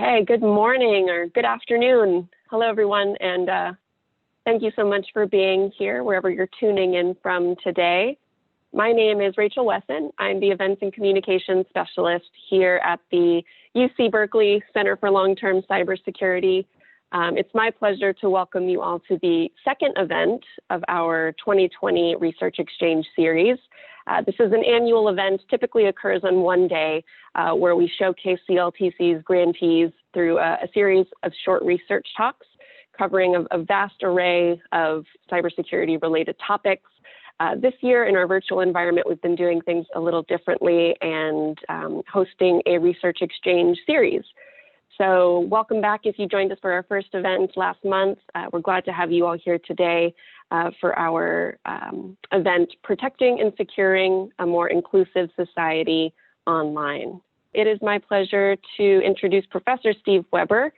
Okay, good morning or good afternoon. Hello, everyone, and thank you so much for being here wherever you're tuning in from today. My name is Rachel Wesson. I'm the Events and Communications Specialist here at the UC Berkeley Center for Long-Term Cybersecurity. It's my pleasure to welcome you all to the second event of our 2020 Research Exchange Series. This is an annual event, typically occurs on one day, where we showcase CLTC's grantees through a series of short research talks covering a vast array of cybersecurity related topics. This year in our virtual environment, we've been doing things a little differently and hosting a research exchange series. So welcome back if you joined us for our first event last month. We're glad to have you all here today for our event, Protecting and Securing a More Inclusive Society Online. It is my pleasure to introduce Professor Steve Weber.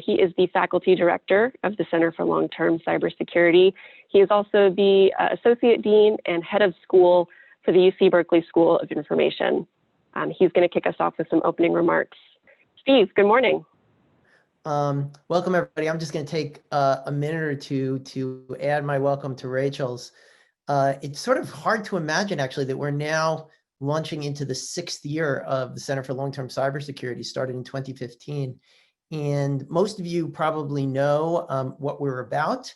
He is the Faculty Director of the Center for Long-Term Cybersecurity. He is also the Associate Dean and Head of School for the UC Berkeley School of Information. He's going to kick us off with some opening remarks. Steve, good morning. Welcome, everybody. I'm just going to take a minute or two to add my welcome to Rachel's. It's sort of hard to imagine, actually, that we're now launching into the 6th year of the Center for Long-Term Cybersecurity, started in 2015. And most of you probably know what we're about.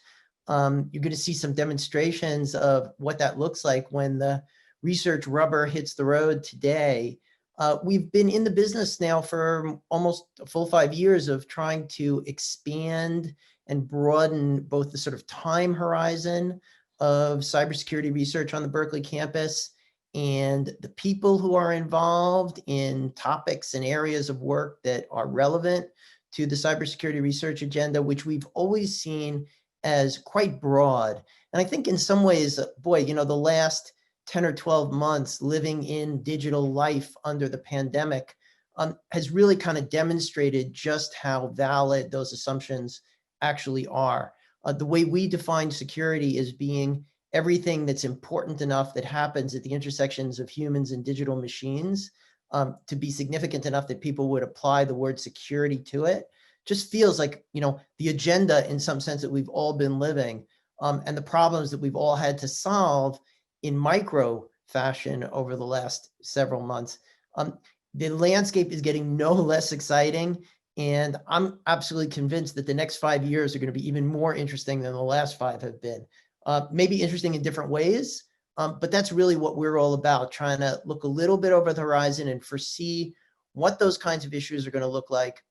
You're going to see some demonstrations of what that looks like when the research rubber hits the road today. We've been in the business now for almost a full 5 years of trying to expand and broaden both the sort of time horizon of cybersecurity research on the Berkeley campus and the people who are involved in topics and areas of work that are relevant to the cybersecurity research agenda, which we've always seen as quite broad. And I think in some ways, boy, you know, the last 10 or 12 months living in digital life under the pandemic has really kind of demonstrated just how valid those assumptions actually are. The way we define security as being everything that's important enough that happens at the intersections of humans and digital machines to be significant enough that people would apply the word security to it, just feels like, you know, the agenda in some sense that we've all been living and the problems that we've all had to solve in micro fashion over the last several months. The landscape is getting no less exciting, and I'm absolutely convinced that the next 5 years are going to be even more interesting than the last 5 have been. Maybe interesting in different ways, but that's really what we're all about, trying to look a little bit over the horizon and foresee what those kinds of issues are going to look like,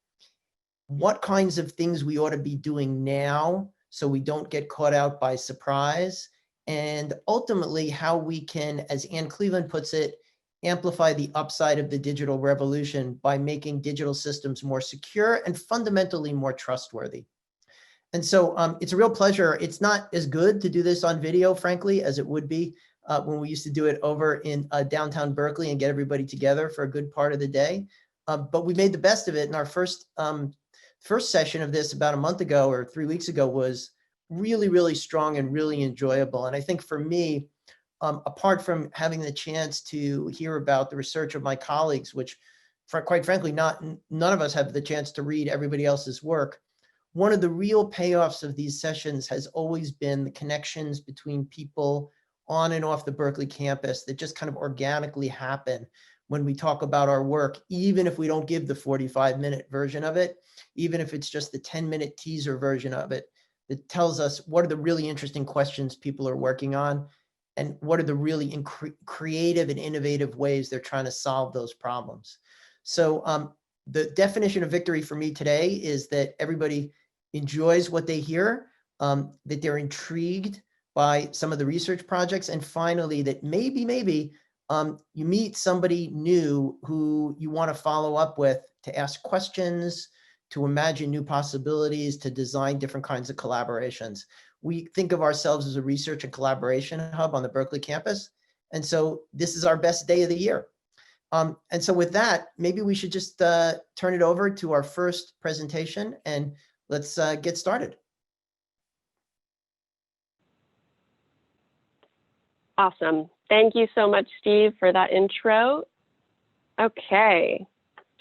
what kinds of things we ought to be doing now so we don't get caught out by surprise, and ultimately how we can, as Ann Cleveland puts it, amplify the upside of the digital revolution by making digital systems more secure and fundamentally more trustworthy. And so it's a real pleasure. It's not as good to do this on video, frankly, as it would be when we used to do it over in downtown Berkeley and get everybody together for a good part of the day. But we made the best of it. And our first session of this about a month ago or 3 weeks ago was really, really strong and really enjoyable. And I think for me, apart from having the chance to hear about the research of my colleagues, which quite frankly, none of us have the chance to read everybody else's work, one of the real payoffs of these sessions has always been the connections between people on and off the Berkeley campus that just kind of organically happen when we talk about our work, even if we don't give the 45-minute version of it, even if it's just the 10-minute teaser version of it, that tells us what are the really interesting questions people are working on and what are the really creative and innovative ways they're trying to solve those problems. So the definition of victory for me today is that everybody enjoys what they hear, that they're intrigued by some of the research projects, and finally that maybe you meet somebody new who you want to follow up with to ask questions, to imagine new possibilities, to design different kinds of collaborations. We think of ourselves as a research and collaboration hub on the Berkeley campus. And so this is our best day of the year. And so with that, maybe we should just turn it over to our first presentation and let's get started. Awesome. Thank you so much, Steve, for that intro. Okay.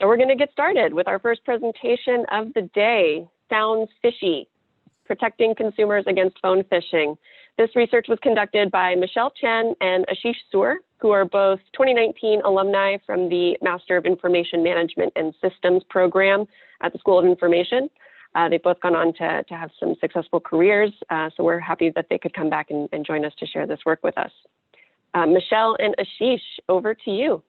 So we're going to get started with our first presentation of the day, Sounds Phishy, Protecting Consumers Against Phone Phishing. This research was conducted by Michelle Chen and Ashish, who are both 2019 alumni from the Master of Information Management and Systems program at the School of Information. They've both gone on to have some successful careers, so we're happy that they could come back and join us to share this work with us. Michelle and Ashish, over to you.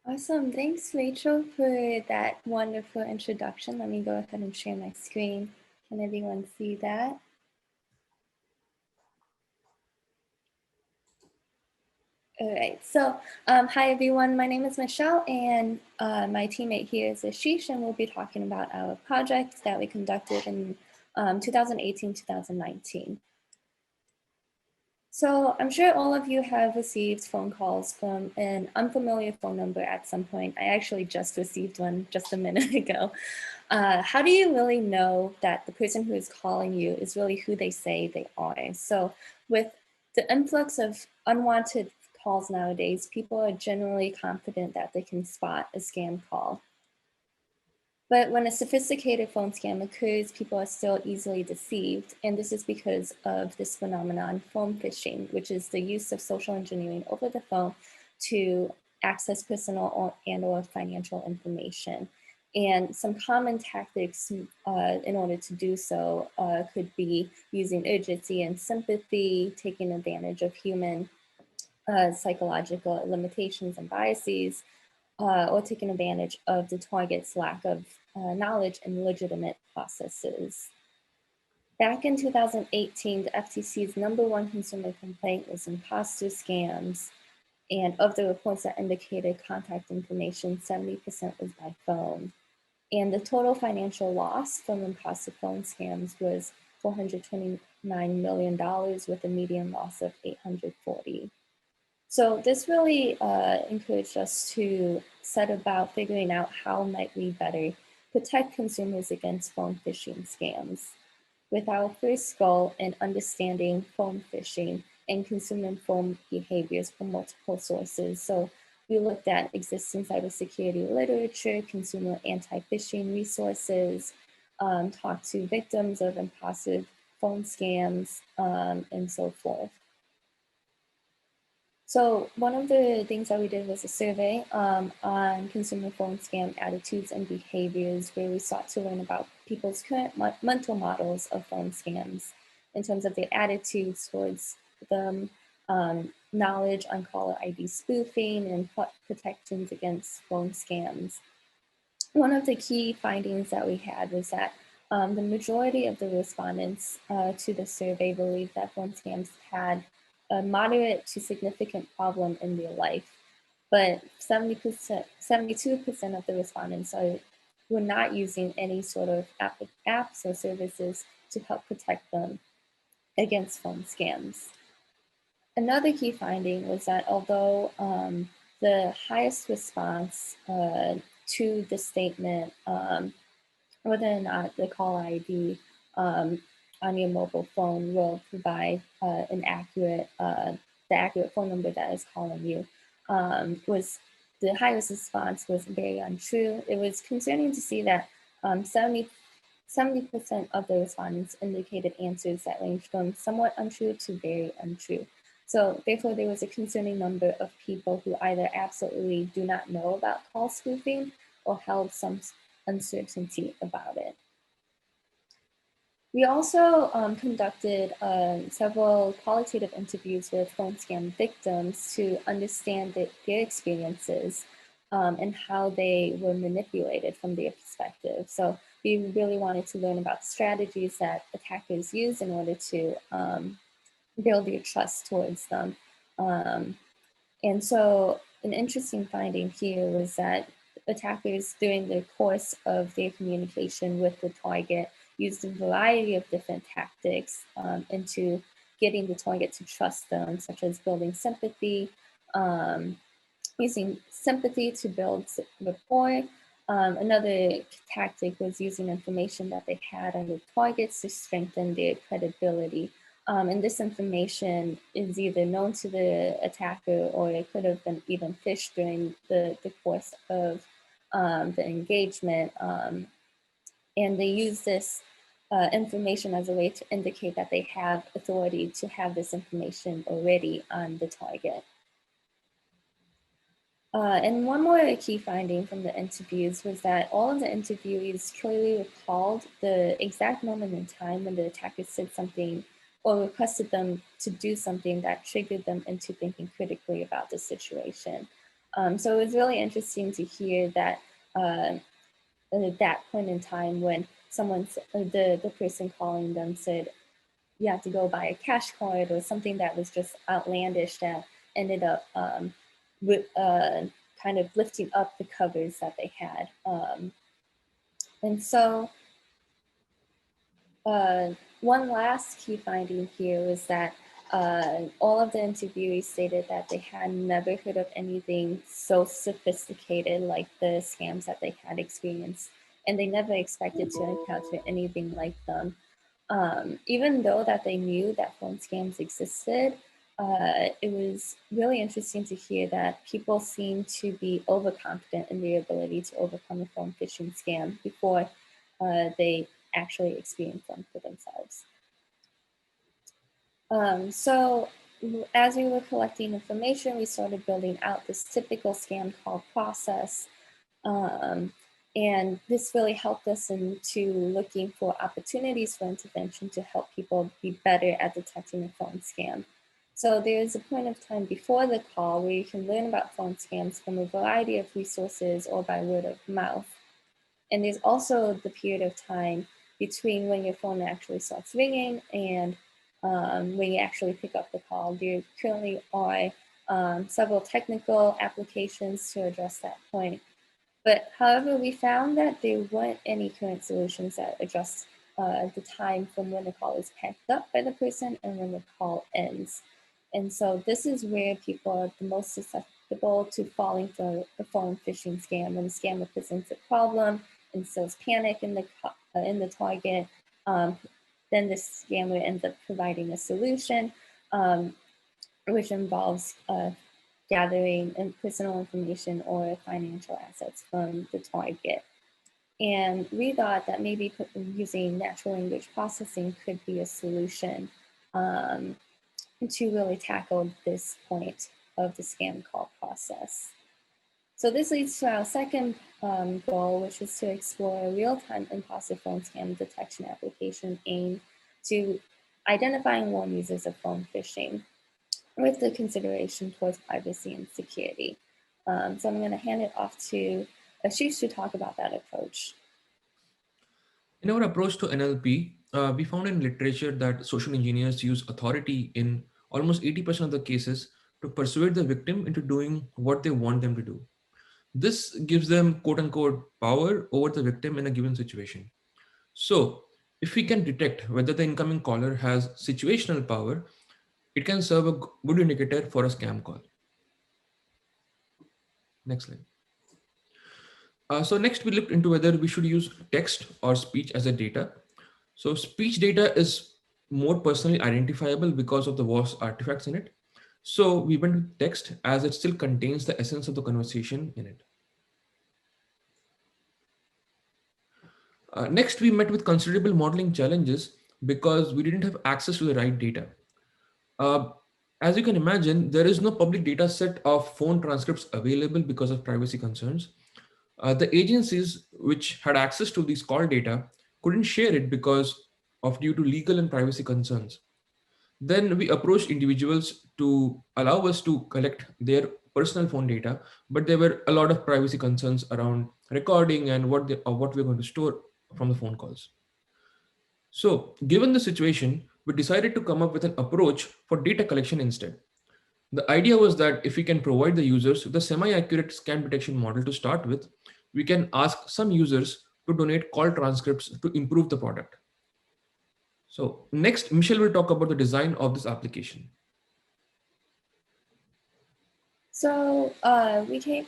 Awesome, thanks Rachel for that wonderful introduction. Let me go ahead and share my screen. Can everyone see that? All right, so hi everyone, my name is Michelle and my teammate here is Ashish, and we'll be talking about our project that we conducted in 2018-2019. So I'm sure all of you have received phone calls from an unfamiliar phone number at some point. I actually just received one just a minute ago. How do you really know that the person who is calling you is really who they say they are? So with the influx of unwanted calls nowadays, people are generally confident that they can spot a scam call. But when a sophisticated phone scam occurs, people are still easily deceived. And this is because of this phenomenon, phone phishing, which is the use of social engineering over the phone to access personal and/or financial information. And some common tactics in order to do so could be using urgency and sympathy, taking advantage of human psychological limitations and biases, or taking advantage of the target's lack of knowledge and legitimate processes. Back in 2018, the FTC's #1 consumer complaint was imposter scams. And of the reports that indicated contact information, 70% was by phone. And the total financial loss from imposter phone scams was $429 million with a median loss of $840. So this really encouraged us to set about figuring out how might we better protect consumers against phone phishing scams. With our first goal in understanding phone phishing and consumer phone behaviors from multiple sources. So we looked at existing cybersecurity literature, consumer anti-phishing resources, talked to victims of imposter phone scams, and so forth. So one of the things that we did was a survey on consumer phone scam attitudes and behaviors, where we sought to learn about people's current mental models of phone scams in terms of their attitudes towards them, knowledge on caller ID spoofing, and protections against phone scams. One of the key findings that we had was that the majority of the respondents to the survey believed that phone scams had a moderate to significant problem in their life, but 72% of the respondents were not using any sort of apps or services to help protect them against phone scams. Another key finding was that although the highest response to the statement, whether or not the call ID on your mobile phone will provide the accurate phone number that is calling you, was the highest response was very untrue. It was concerning to see that 70% of the respondents indicated answers that ranged from somewhat untrue to very untrue. So therefore, there was a concerning number of people who either absolutely do not know about call spoofing or held some uncertainty about it. We also conducted several qualitative interviews with phone scam victims to understand their experiences and how they were manipulated from their perspective. So we really wanted to learn about strategies that attackers use in order to build your trust towards them. And so an interesting finding here was that attackers, during the course of their communication with the target, used a variety of different tactics into getting the target to trust them, such as building sympathy, using sympathy to build rapport. Another tactic was using information that they had on the targets to strengthen their credibility. And this information is either known to the attacker or it could have been even phished during the course of the engagement. And they use this information as a way to indicate that they have authority to have this information already on the target. And one more key finding from the interviews was that all of the interviewees clearly recalled the exact moment in time when the attacker said something or requested them to do something that triggered them into thinking critically about the situation. So it was really interesting to hear that at that point in time when someone, the person calling them said, you have to go buy a cash card or something that was just outlandish that ended up kind of lifting up the covers that they had. And so one last key finding here was that all of the interviewees stated that they had never heard of anything so sophisticated like the scams that they had experienced, and they never expected to encounter anything like them. Even though that they knew that phone scams existed, it was really interesting to hear that people seem to be overconfident in their ability to overcome a phone phishing scam before they actually experience them for themselves. So as we were collecting information, we started building out this typical scam call process. And this really helped us into looking for opportunities for intervention to help people be better at detecting a phone scam. So there's a point of time before the call where you can learn about phone scams from a variety of resources or by word of mouth. And there's also the period of time between when your phone actually starts ringing and when you actually pick up the call. There currently are several technical applications to address that point. But however, we found that there weren't any current solutions that address the time from when the call is picked up by the person and when the call ends. And so this is where people are the most susceptible to falling for a phone phishing scam. When the scammer presents a problem, instills panic in the target, then the scammer ends up providing a solution, which involves gathering personal information or financial assets from the target. And we thought that maybe using natural language processing could be a solution to really tackle this point of the scam call process. So this leads to our second goal, which is to explore a real-time imposter phone scam detection application aimed to identify and warn users of phone phishing, with the consideration towards privacy and security. So I'm going to hand it off to Ashish to talk about that approach. In our approach to NLP, we found in literature that social engineers use authority in almost 80% of the cases to persuade the victim into doing what they want them to do. This gives them quote unquote power over the victim in a given situation. So, if we can detect whether the incoming caller has situational power, it can serve a good indicator for a scam call. Next slide. So next we looked into whether we should use text or speech as a data. So speech data is more personally identifiable because of the voice artifacts in it. So we went with text as it still contains the essence of the conversation in it. Next, we met with considerable modeling challenges because we didn't have access to the right data. As you can imagine, there is no public data set of phone transcripts available because of privacy concerns. The agencies which had access to these call data couldn't share it because of due to legal and privacy concerns. Then we approached individuals to allow us to collect their personal phone data, but there were a lot of privacy concerns around recording and what we're going to store from the phone calls. So given the situation, we decided to come up with an approach for data collection instead. The idea was that if we can provide the users with a semi-accurate scam detection model to start with, we can ask some users to donate call transcripts to improve the product. So next, Michelle will talk about the design of this application. So we're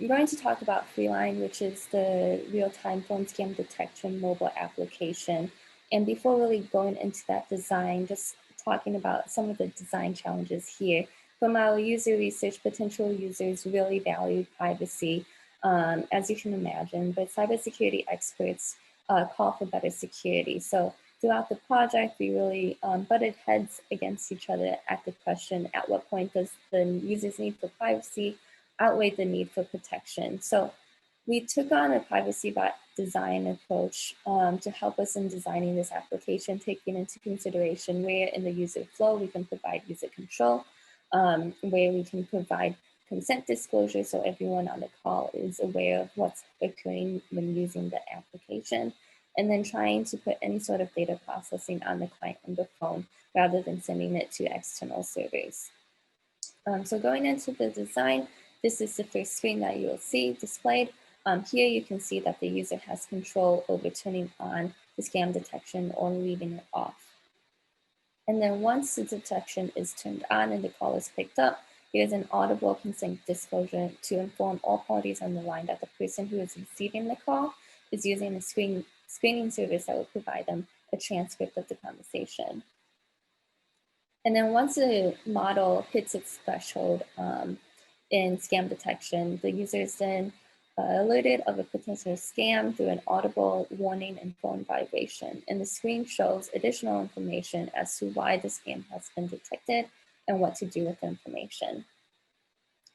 going to talk about Freeline, which is the real-time phone scam detection mobile application. And before really going into that design, just talking about some of the design challenges here. From our user research, potential users really value privacy, as you can imagine, but cybersecurity experts call for better security. So throughout the project, we really butted heads against each other at the question, at what point does the user's need for privacy outweigh the need for protection? So we took on a privacy by design approach to help us in designing this application, taking into consideration where in the user flow we can provide user control, where we can provide consent disclosure so everyone on the call is aware of what's occurring when using the application, and then trying to put any sort of data processing on the client on the phone rather than sending it to external servers. So going into the design, this is the first screen that you'll see displayed. Here you can see that the user has control over turning on the scam detection or leaving it off. And then once the detection is turned on and the call is picked up, there's an audible consent disclosure to inform all parties on the line that the person who is receiving the call is using a screening service that will provide them a transcript of the conversation. And then once the model hits its threshold in scam detection, the user is then alerted of a potential scam through an audible warning and phone vibration. And the screen shows additional information as to why the scam has been detected and what to do with the information.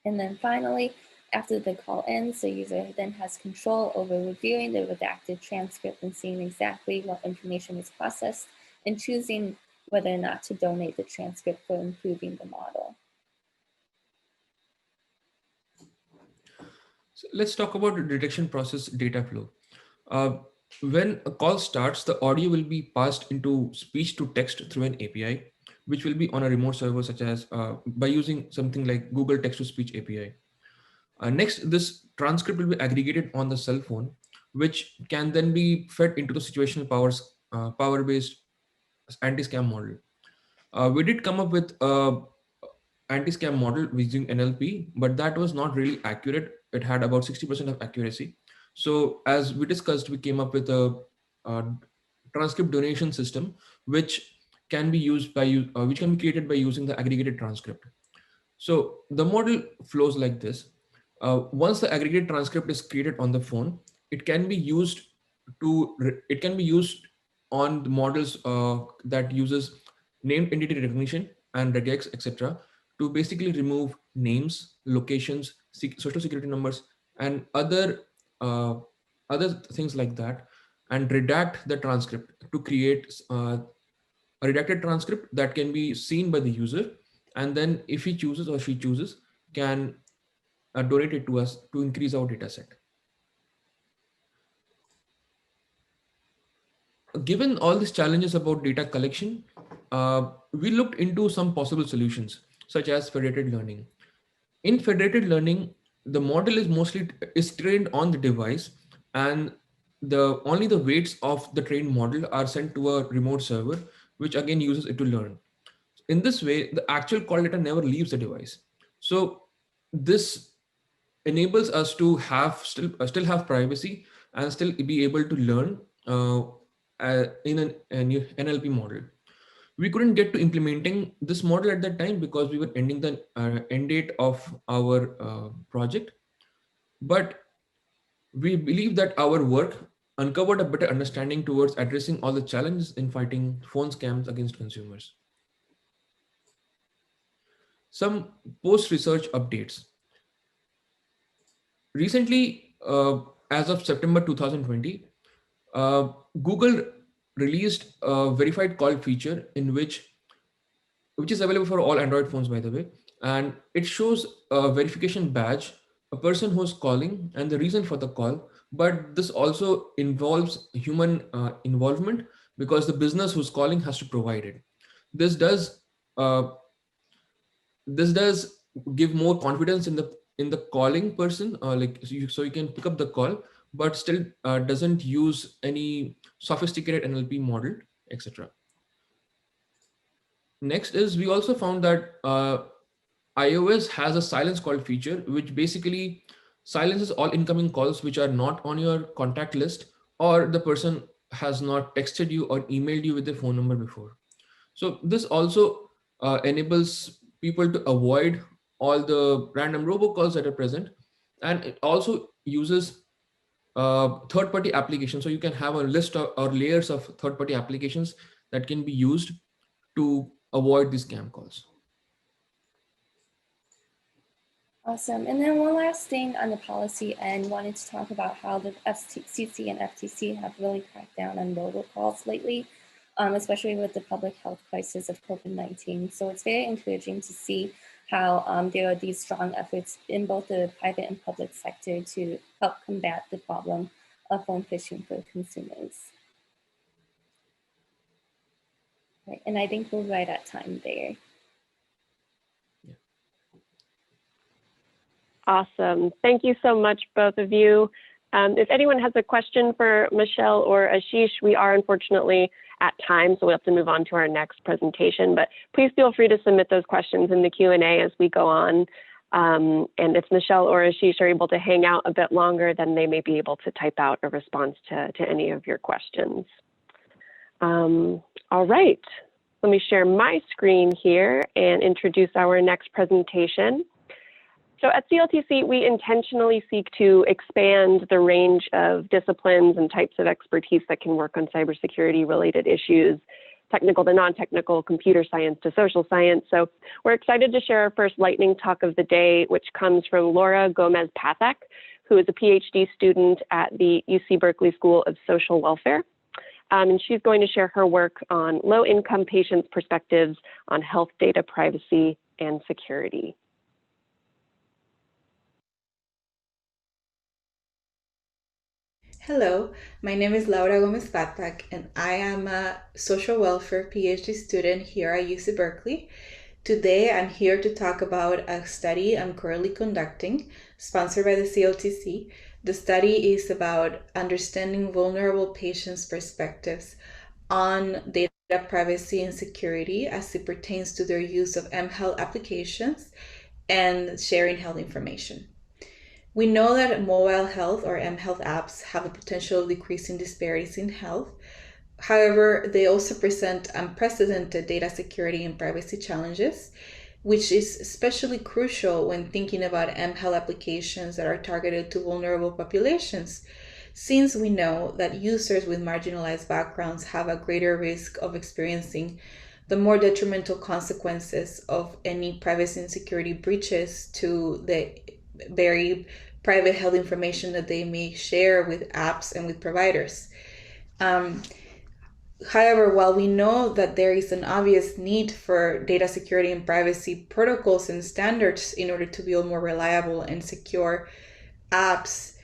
And then finally, after the call ends, the user then has control over reviewing the redacted transcript and seeing exactly what information is processed and choosing whether or not to donate the transcript for improving the model. So let's talk about the detection process data flow. When a call starts, the audio will be passed into speech to text through an API, which will be on a remote server, such as by using something like Google Text-to-Speech API. Next, this transcript will be aggregated on the cell phone, which can then be fed into the situational power-based anti-scam model. We did come up with anti-scam model using NLP, but that was not really accurate. It had about 60% of accuracy. So as we discussed, we came up with a transcript donation system, which can be used by which can be created by using the aggregated transcript. So the model flows like this. Once the aggregated transcript is created on the phone, it can be used on the models that uses named entity recognition and regex, etc., to basically remove names, locations, social security numbers, and other things like that, and redact the transcript to create a redacted transcript that can be seen by the user, and then if he chooses or she chooses, can donate it to us to increase our data set. Given all these challenges about data collection, we looked into some possible solutions, such as federated learning. In federated learning, the model is trained on the device, and only the weights of the trained model are sent to a remote server, which again uses it to learn. In this way, the actual call data never leaves the device. So this enables us to still have privacy and still be able to learn in an NLP model. We couldn't get to implementing this model at that time because we were ending the end date of our project. But we believe that our work uncovered a better understanding towards addressing all the challenges in fighting phone scams against consumers. Some post-research updates. Recently, as of September 2020, Google released a verified call feature which is available for all Android phones, by the way, and it shows a verification badge, a person who's calling and the reason for the call. But this also involves human involvement because the business who's calling has to provide it. This does give more confidence in the calling person, so you can pick up the call, but still doesn't use any sophisticated NLP model, etc. Next is, we also found that iOS has a silence call feature, which basically silences all incoming calls which are not on your contact list, or the person has not texted you or emailed you with their phone number before. So this also enables people to avoid all the random robocalls that are present, and it also uses third-party applications. So you can have a list of, or layers of third-party applications that can be used to avoid these scam calls. Awesome. And then one last thing on the policy end, wanted to talk about how the FCC and FTC have really cracked down on robocalls lately, especially with the public health crisis of COVID-19. So it's very encouraging to see how there are these strong efforts in both the private and public sector to help combat the problem of phone phishing for consumers. Right. And I think we're right at time there. Awesome. Thank you so much, both of you. If anyone has a question for Michelle or Ashish, we are unfortunately at time, so we'll have to move on to our next presentation, but please feel free to submit those questions in the Q&A as we go on. And if Michelle or Ashish are able to hang out a bit longer, then they may be able to type out a response to any of your questions. All right, let me share my screen here and introduce our next presentation. So at CLTC, we intentionally seek to expand the range of disciplines and types of expertise that can work on cybersecurity related issues, technical to non-technical, computer science to social science. So we're excited to share our first lightning talk of the day, which comes from Laura Gomez-Pathak, who is a PhD student at the UC Berkeley School of Social Welfare. And she's going to share her work on low-income patients' perspectives on health data privacy and security. Hello, my name is Laura Gomez-Pathak, and I am a social welfare PhD student here at UC Berkeley. Today, I'm here to talk about a study I'm currently conducting, sponsored by the CLTC. The study is about understanding vulnerable patients' perspectives on data privacy and security as it pertains to their use of mHealth applications and sharing health information. We know that mobile health or mHealth apps have the potential of decreasing disparities in health. However, they also present unprecedented data security and privacy challenges, which is especially crucial when thinking about mHealth applications that are targeted to vulnerable populations, since we know that users with marginalized backgrounds have a greater risk of experiencing the more detrimental consequences of any privacy and security breaches to the very private health information that they may share with apps and with providers. However, while we know that there is an obvious need for data security and privacy protocols and standards in order to build more reliable and secure apps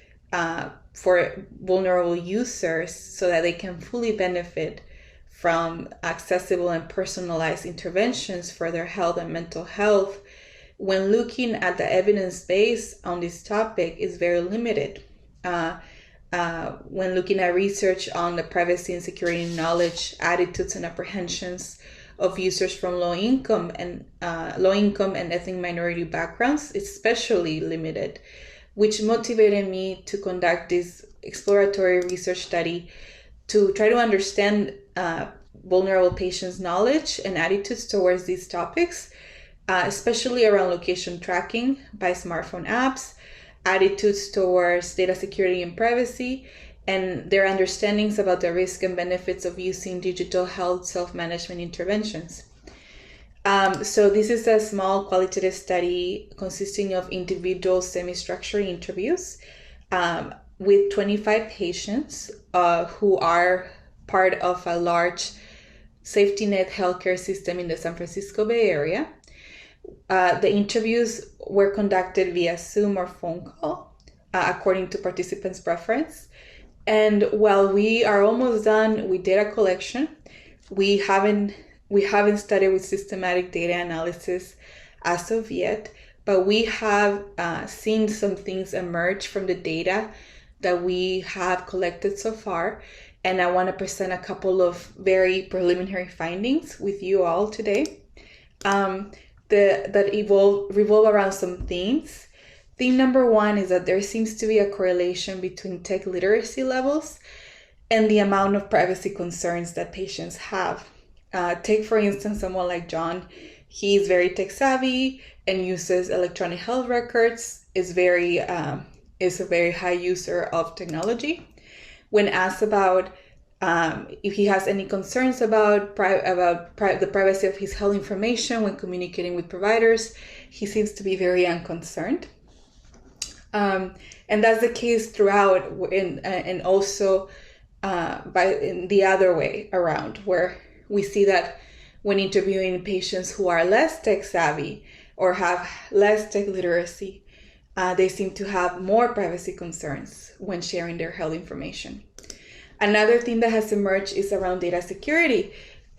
for vulnerable users so that they can fully benefit from accessible and personalized interventions for their health and mental health, when looking at the evidence base on this topic is very limited. When looking at research on the privacy and security knowledge, attitudes and apprehensions of users from low-income and ethnic minority backgrounds, it's especially limited, which motivated me to conduct this exploratory research study to try to understand vulnerable patients' knowledge and attitudes towards these topics, especially around location tracking by smartphone apps, attitudes towards data security and privacy, and their understandings about the risks and benefits of using digital health self-management interventions. So this is a small qualitative study consisting of individual semi-structured interviews with 25 patients who are part of a large safety net healthcare system in the San Francisco Bay Area. The interviews were conducted via Zoom or phone call, according to participants' preference. And while we are almost done with data collection, we haven't started with systematic data analysis as of yet, but we have seen some things emerge from the data that we have collected so far. And I want to present a couple of very preliminary findings with you all today. That revolve around some themes. Theme number one is that there seems to be a correlation between tech literacy levels and the amount of privacy concerns that patients have. Take, for instance, someone like John. He's very tech savvy and uses electronic health records, is a very high user of technology. When asked about if he has any concerns about the privacy of his health information when communicating with providers, he seems to be very unconcerned. And that's the case throughout, and also in the other way around, where we see that when interviewing patients who are less tech savvy or have less tech literacy, they seem to have more privacy concerns when sharing their health information. Another thing that has emerged is around data security,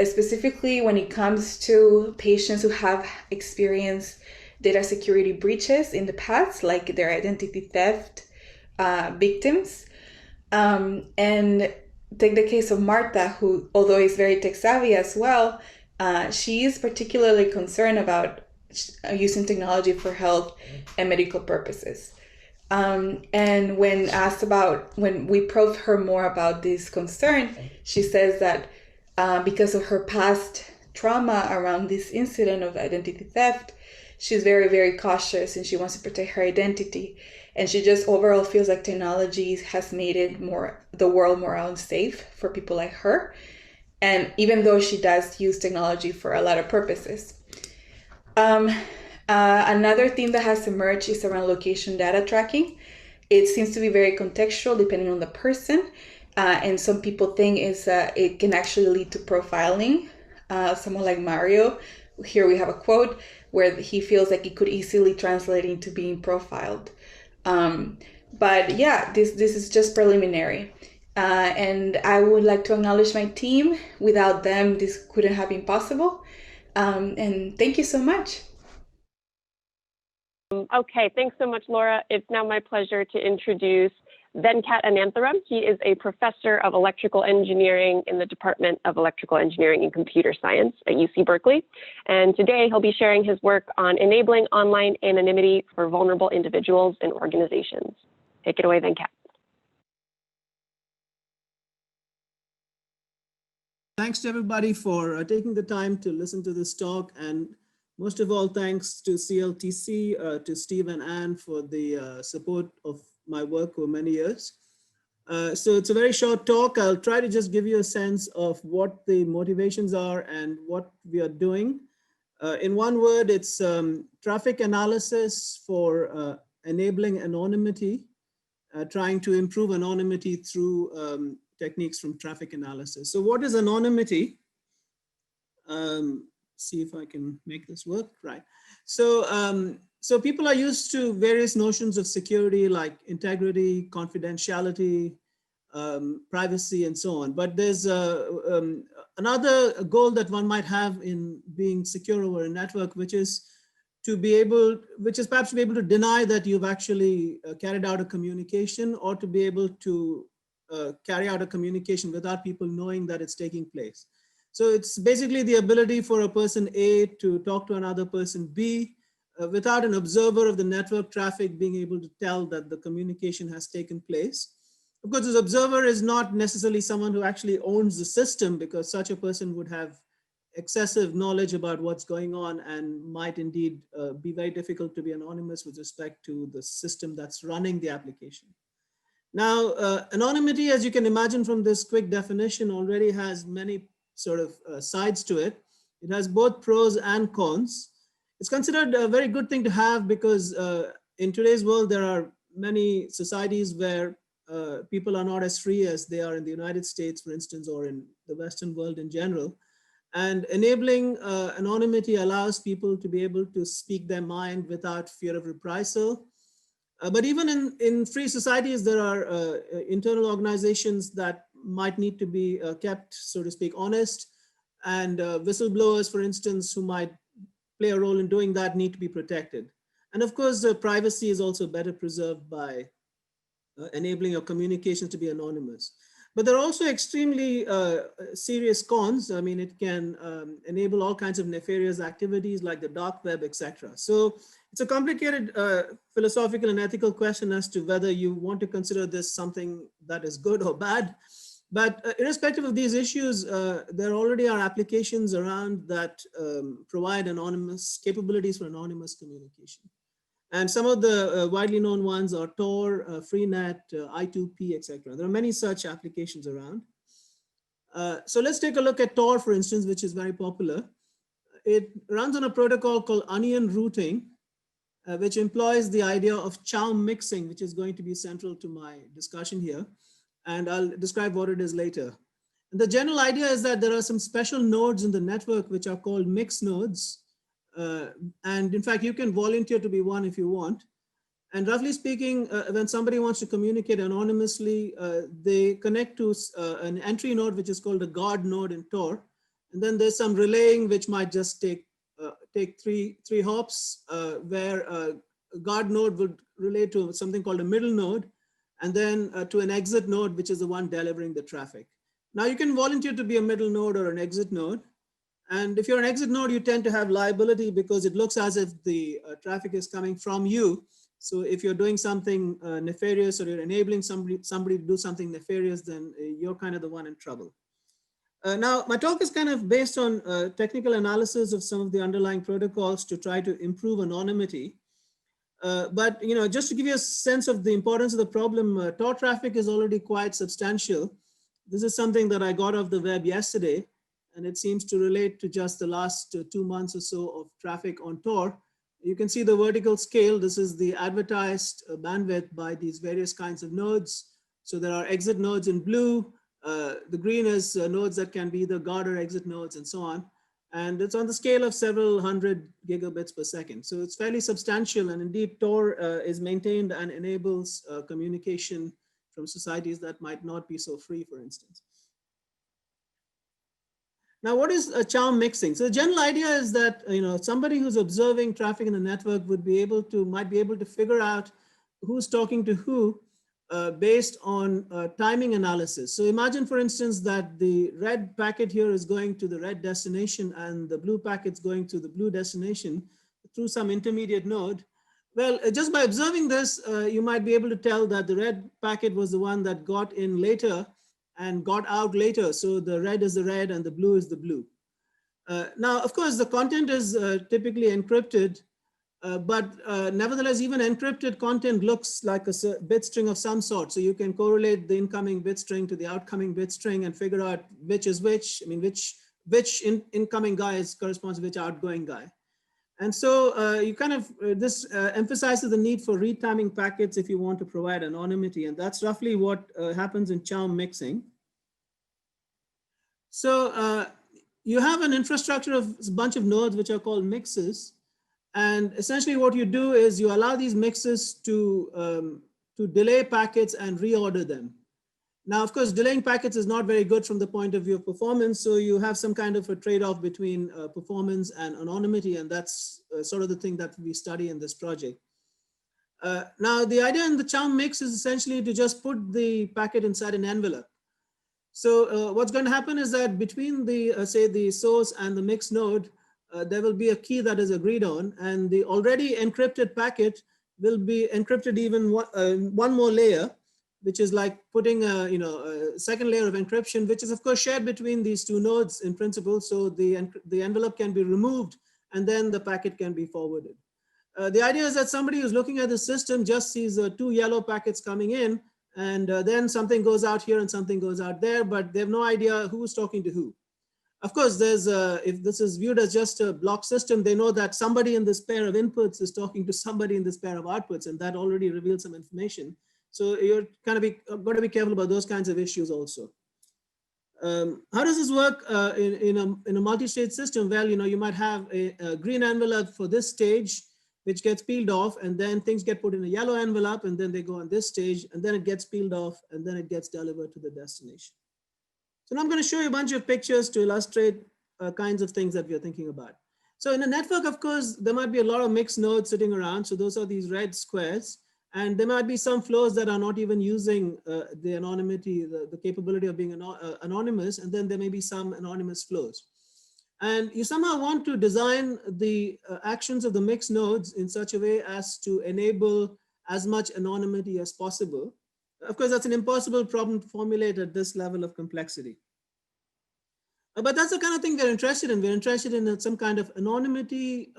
specifically when it comes to patients who have experienced data security breaches in the past, like their identity theft victims. And take the case of Marta, who, although is very tech savvy as well, she is particularly concerned about using technology for health and medical purposes. And when asked when we probed her more about this concern, she says that because of her past trauma around this incident of identity theft, she's very, very cautious and she wants to protect her identity. And she just overall feels like technology has made the world more unsafe for people like her. And even though she does use technology for a lot of purposes. Another theme that has emerged is around location data tracking. It seems to be very contextual depending on the person. And some people think it can actually lead to profiling. Someone like Mario, here we have a quote where he feels like it could easily translate into being profiled. But yeah, this is just preliminary. And I would like to acknowledge my team. Without them, this couldn't have been possible. And thank you so much. Okay, thanks so much, Laura. It's now my pleasure to introduce Venkatachalam Anantharam. He is a professor of electrical engineering in the Department of Electrical Engineering and Computer Science at UC Berkeley. And today he'll be sharing his work on enabling online anonymity for vulnerable individuals and organizations. Take it away, Venkat. Thanks to everybody for taking the time to listen to this talk, and most of all, thanks to CLTC, to Steve and Anne for the support of my work over many years. So it's a very short talk. I'll try to just give you a sense of what the motivations are and what we are doing. In one word, it's traffic analysis for enabling anonymity, trying to improve anonymity through techniques from traffic analysis. So what is anonymity? See if I can make this work, right. So, so people are used to various notions of security like integrity, confidentiality, privacy, and so on. But there's another goal that one might have in being secure over a network, which is perhaps to be able to deny that you've actually carried out a communication, or to be able to carry out a communication without people knowing that it's taking place. So it's basically the ability for a person A to talk to another person B without an observer of the network traffic being able to tell that the communication has taken place. Of course, this observer is not necessarily someone who actually owns the system, because such a person would have excessive knowledge about what's going on and might indeed be very difficult to be anonymous with respect to the system that's running the application. Now, anonymity, as you can imagine from this quick definition, already has many sort of sides to it. It has both pros and cons. It's considered a very good thing to have because in today's world, there are many societies where people are not as free as they are in the United States, for instance, or in the Western world in general. And enabling anonymity allows people to be able to speak their mind without fear of reprisal. But even in free societies, there are internal organizations that might need to be kept, so to speak, honest. And whistleblowers, for instance, who might play a role in doing that need to be protected. And of course, privacy is also better preserved by enabling your communications to be anonymous. But there are also extremely serious cons. I mean, it can enable all kinds of nefarious activities like the dark web, etc. So it's a complicated philosophical and ethical question as to whether you want to consider this something that is good or bad. But irrespective of these issues, there already are applications around that provide anonymous capabilities for anonymous communication. And some of the widely known ones are Tor, Freenet, I2P, etc. There are many such applications around. So let's take a look at Tor, for instance, which is very popular. It runs on a protocol called onion routing, which employs the idea of chown mixing, which is going to be central to my discussion here. And I'll describe what it is later. And the general idea is that there are some special nodes in the network which are called mix nodes. And in fact, you can volunteer to be one if you want. And roughly speaking, when somebody wants to communicate anonymously, they connect to an entry node, which is called a guard node in Tor. And then there's some relaying, which might just take three hops, where a guard node would relate to something called a middle node, and then to an exit node, which is the one delivering the traffic. Now you can volunteer to be a middle node or an exit node. And if you're an exit node, you tend to have liability because it looks as if the traffic is coming from you. So if you're doing something nefarious, or you're enabling somebody to do something nefarious, then you're kind of the one in trouble. Now, my talk is kind of based on technical analysis of some of the underlying protocols to try to improve anonymity. But just to give you a sense of the importance of the problem, Tor traffic is already quite substantial. This is something that I got off the web yesterday, and it seems to relate to just the last 2 months or so of traffic on Tor. You can see the vertical scale. This is the advertised bandwidth by these various kinds of nodes. So there are exit nodes in blue. The green is nodes that can be either guard or exit nodes, and so on. And it's on the scale of several hundred gigabits per second. So it's fairly substantial. And indeed, Tor is maintained and enables communication from societies that might not be so free, for instance. Now, what is chown mixing? So the general idea is that somebody who's observing traffic in the network might be able to figure out who's talking to who based on timing analysis. So imagine, for instance, that the red packet here is going to the red destination and the blue packet's going to the blue destination through some intermediate node. Well, just by observing this, you might be able to tell that the red packet was the one that got in later and got out later. So the red is the red and the blue is the blue. Now, of course, the content is typically encrypted. But nevertheless, even encrypted content looks like a bit string of some sort. So you can correlate the incoming bit string to the outcoming bit string and figure out which is which. I mean, which incoming guy corresponds to which outgoing guy. And so you kind of, this emphasizes the need for retiming packets if you want to provide anonymity. And that's roughly what happens in chown mixing. So you have an infrastructure of a bunch of nodes which are called mixes. And essentially what you do is you allow these mixes to delay packets and reorder them. Now, of course, delaying packets is not very good from the point of view of performance. So you have some kind of a trade-off between performance and anonymity. And that's sort of the thing that we study in this project. Now, the idea in the chown mix is essentially to just put the packet inside an envelope. So what's going to happen is that between the, say, the source and the mix node, there will be a key that is agreed on, and the already encrypted packet will be encrypted even one more layer, which is like putting a second layer of encryption, which is of course shared between these two nodes in principle. So the envelope can be removed and then the packet can be forwarded. The idea is that somebody who's looking at the system just sees 2 yellow packets coming in, and then something goes out here and something goes out there, but they have no idea who's talking to who. Of course, there's if this is viewed as just a block system, they know that somebody in this pair of inputs is talking to somebody in this pair of outputs, and that already reveals some information. So you're kind of got to be careful about those kinds of issues also. How does this work in a multi-stage system? Well, you might have a green envelope for this stage, which gets peeled off, and then things get put in a yellow envelope, and then they go on this stage, and then it gets peeled off, and then it gets delivered to the destination. So now I'm going to show you a bunch of pictures to illustrate kinds of things that we are thinking about. So in a network, of course, there might be a lot of mixed nodes sitting around. So those are these red squares. And there might be some flows that are not even using the anonymity, the capability of being anonymous. And then there may be some anonymous flows. And you somehow want to design the actions of the mixed nodes in such a way as to enable as much anonymity as possible. Of course, that's an impossible problem to formulate at this level of complexity. But that's the kind of thing we're interested in. We're interested in some kind of anonymity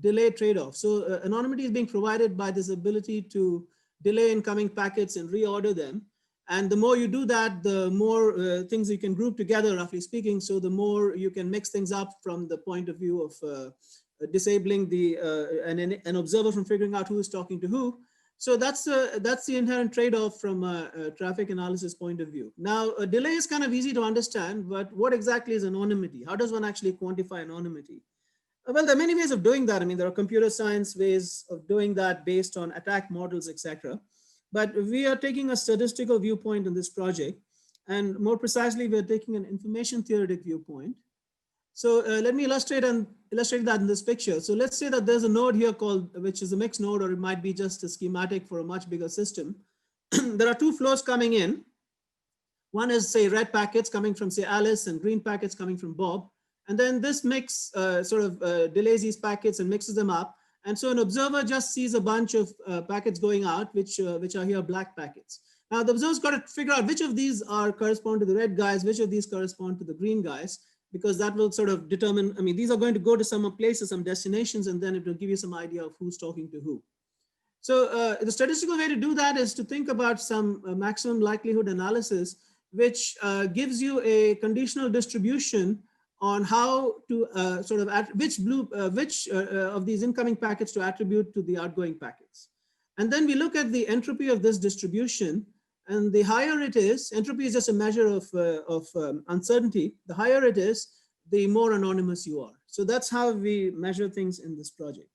delay trade-off. So anonymity is being provided by this ability to delay incoming packets and reorder them. And the more you do that, the more things you can group together, roughly speaking. So the more you can mix things up from the point of view of disabling an observer from figuring out who is talking to who. So that's the inherent trade-off from a traffic analysis point of view. Now, a delay is kind of easy to understand, but what exactly is anonymity? How does one actually quantify anonymity? Well, there are many ways of doing that. I mean, there are computer science ways of doing that based on attack models, etc. But we are taking a statistical viewpoint in this project. And more precisely, we're taking an information theoretic viewpoint. So let me illustrate that in this picture. So let's say that there's a node here which is a mixed node, or it might be just a schematic for a much bigger system. There are two flows coming in. One is, say, red packets coming from, say, Alice, and green packets coming from Bob. And then this mix delays these packets and mixes them up. And so an observer just sees a bunch of packets going out, which are here black packets. Now the observer's got to figure out which of these correspond to the red guys, which of these correspond to the green guys, because that will sort of determine, I mean, these are going to go to some places, some destinations, and then it will give you some idea of who's talking to who. So the statistical way to do that is to think about some maximum likelihood analysis, which gives you a conditional distribution on how to which of these incoming packets to attribute to the outgoing packets. And then we look at the entropy of this distribution. And the higher it is, entropy is just a measure of uncertainty. The higher it is, the more anonymous you are. So that's how we measure things in this project.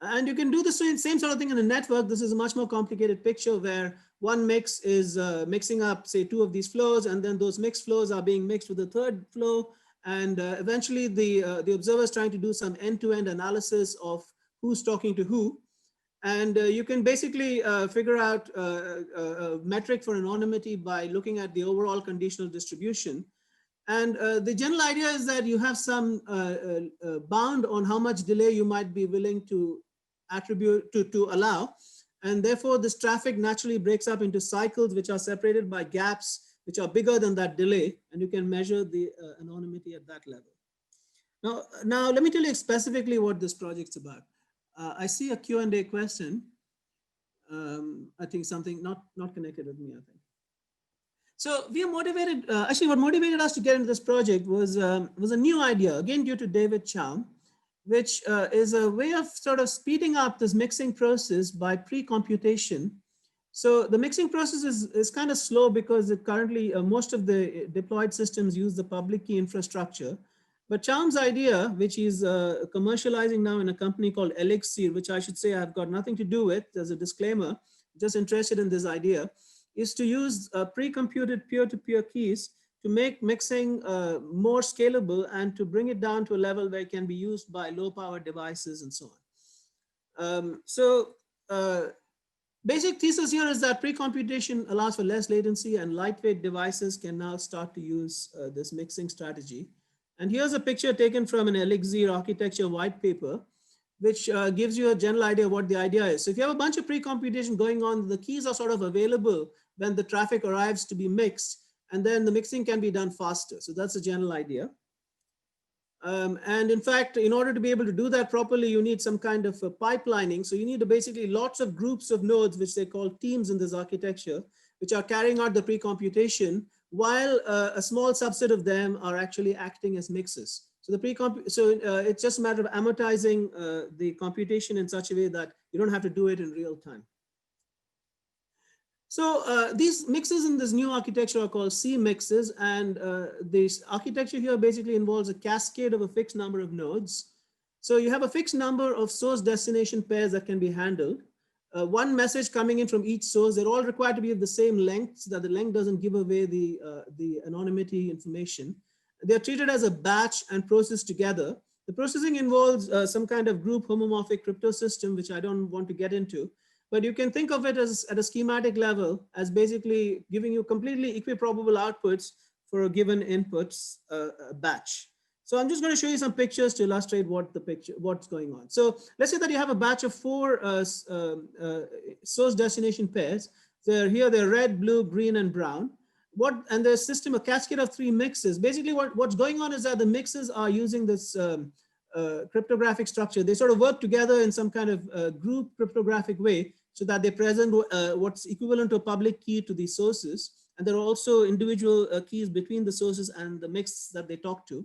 And you can do the same sort of thing in a network. This is a much more complicated picture where one mix is mixing up, say, two of these flows, and then those mixed flows are being mixed with a third flow. And eventually the observer is trying to do some end-to-end analysis of who's talking to who. And you can basically figure out a metric for anonymity by looking at the overall conditional distribution. And the general idea is that you have some bound on how much delay you might be willing to attribute to allow. And therefore, this traffic naturally breaks up into cycles which are separated by gaps which are bigger than that delay. And you can measure the anonymity at that level. Now, let me tell you specifically what this project's about. I see a Q&A question. I think something not connected with me, I think. So we are motivated, actually what motivated us to get into this project was a new idea, again due to David Chow, which is a way of sort of speeding up this mixing process by pre-computation. So the mixing process is kind of slow because currently most of the deployed systems use the public key infrastructure. But Chow's idea, which he's commercializing now in a company called Elixir, which I should say I've got nothing to do with, there's a disclaimer, just interested in this idea, is to use pre-computed peer-to-peer keys to make mixing more scalable and to bring it down to a level where it can be used by low-power devices and so on. Basic thesis here is that pre-computation allows for less latency and lightweight devices can now start to use this mixing strategy. And here's a picture taken from an Elixir architecture white paper, which gives you a general idea of what the idea is. So if you have a bunch of pre-computation going on, the keys are sort of available when the traffic arrives to be mixed, and then the mixing can be done faster. So that's a general idea. And in fact, in order to be able to do that properly, you need some kind of pipelining. So you need basically lots of groups of nodes, which they call teams in this architecture, which are carrying out the pre-computation, while a small subset of them are actually acting as mixes. So it's just a matter of amortizing the computation in such a way that you don't have to do it in real time. So these mixes in this new architecture are called C mixes, and this architecture here basically involves a cascade of a fixed number of nodes. So you have a fixed number of source destination pairs that can be handled. One message coming in from each source, they're all required to be of the same length so that the length doesn't give away the anonymity information. They're treated as a batch and processed together. The processing involves some kind of group homomorphic crypto system, which I don't want to get into, but you can think of it as at a schematic level as basically giving you completely equiprobable outputs for a given inputs batch. So I'm just going to show you some pictures to illustrate what's going on. So let's say that you have a batch of 4 source destination pairs. They're red, blue, green, and brown. And the system, a cascade of 3 mixes. Basically, what's going on is that the mixes are using this cryptographic structure. They sort of work together in some kind of group cryptographic way so that they present what's equivalent to a public key to the sources. And there are also individual keys between the sources and the mix that they talk to.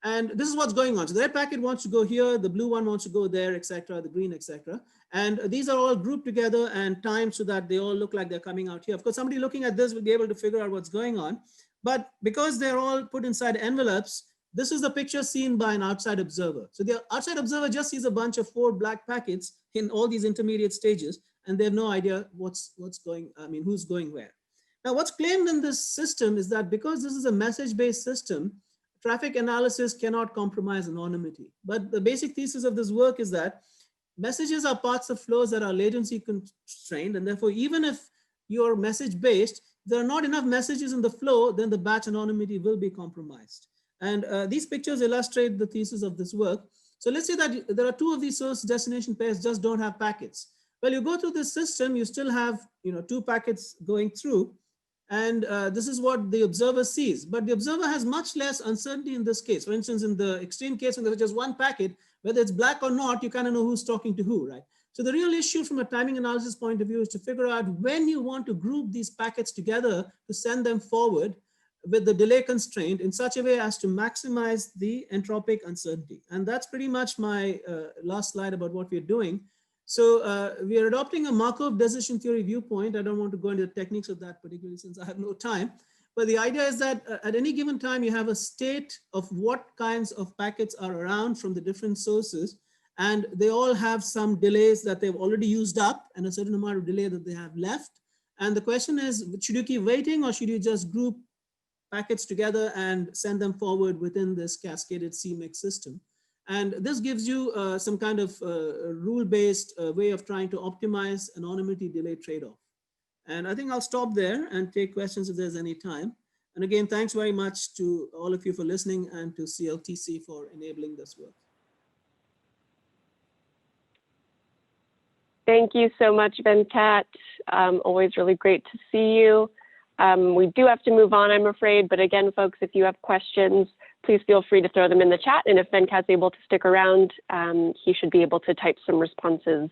And this is what's going on. So the red packet wants to go here, the blue one wants to go there, etc., the green, etc. And these are all grouped together and timed so that they all look like they're coming out here. Of course, somebody looking at this will be able to figure out what's going on. But because they're all put inside envelopes, this is the picture seen by an outside observer. So the outside observer just sees a bunch of 4 black packets in all these intermediate stages, and they have no idea who's going where. Now, what's claimed in this system is that because this is a message-based system, traffic analysis cannot compromise anonymity. But the basic thesis of this work is that messages are parts of flows that are latency constrained, and therefore, even if you're message-based, there are not enough messages in the flow, then the batch anonymity will be compromised. And these pictures illustrate the thesis of this work. So let's say that there are 2 of these source destination pairs just don't have packets. Well, you go through this system, you still have 2 packets going through, and this is what the observer sees. But the observer has much less uncertainty in this case. For instance, in the extreme case, when there's just 1 packet, whether it's black or not, you kind of know who's talking to who, right? So the real issue from a timing analysis point of view is to figure out when you want to group these packets together to send them forward with the delay constraint in such a way as to maximize the entropic uncertainty. And that's pretty much my last slide about what we're doing. So we are adopting a Markov decision theory viewpoint. I don't want to go into the techniques of that particularly since I have no time. But the idea is that at any given time, you have a state of what kinds of packets are around from the different sources. And they all have some delays that they've already used up and a certain amount of delay that they have left. And the question is, should you keep waiting or should you just group packets together and send them forward within this cascaded CMIX system? And this gives you some kind of rule-based way of trying to optimize anonymity delay trade-off. And I think I'll stop there and take questions if there's any time. And again, thanks very much to all of you for listening and to CLTC for enabling this work. Thank you so much, Venkat. Always really great to see you. We do have to move on, I'm afraid, but again, folks, if you have questions, please feel free to throw them in the chat. And if Venkat's able to stick around, he should be able to type some responses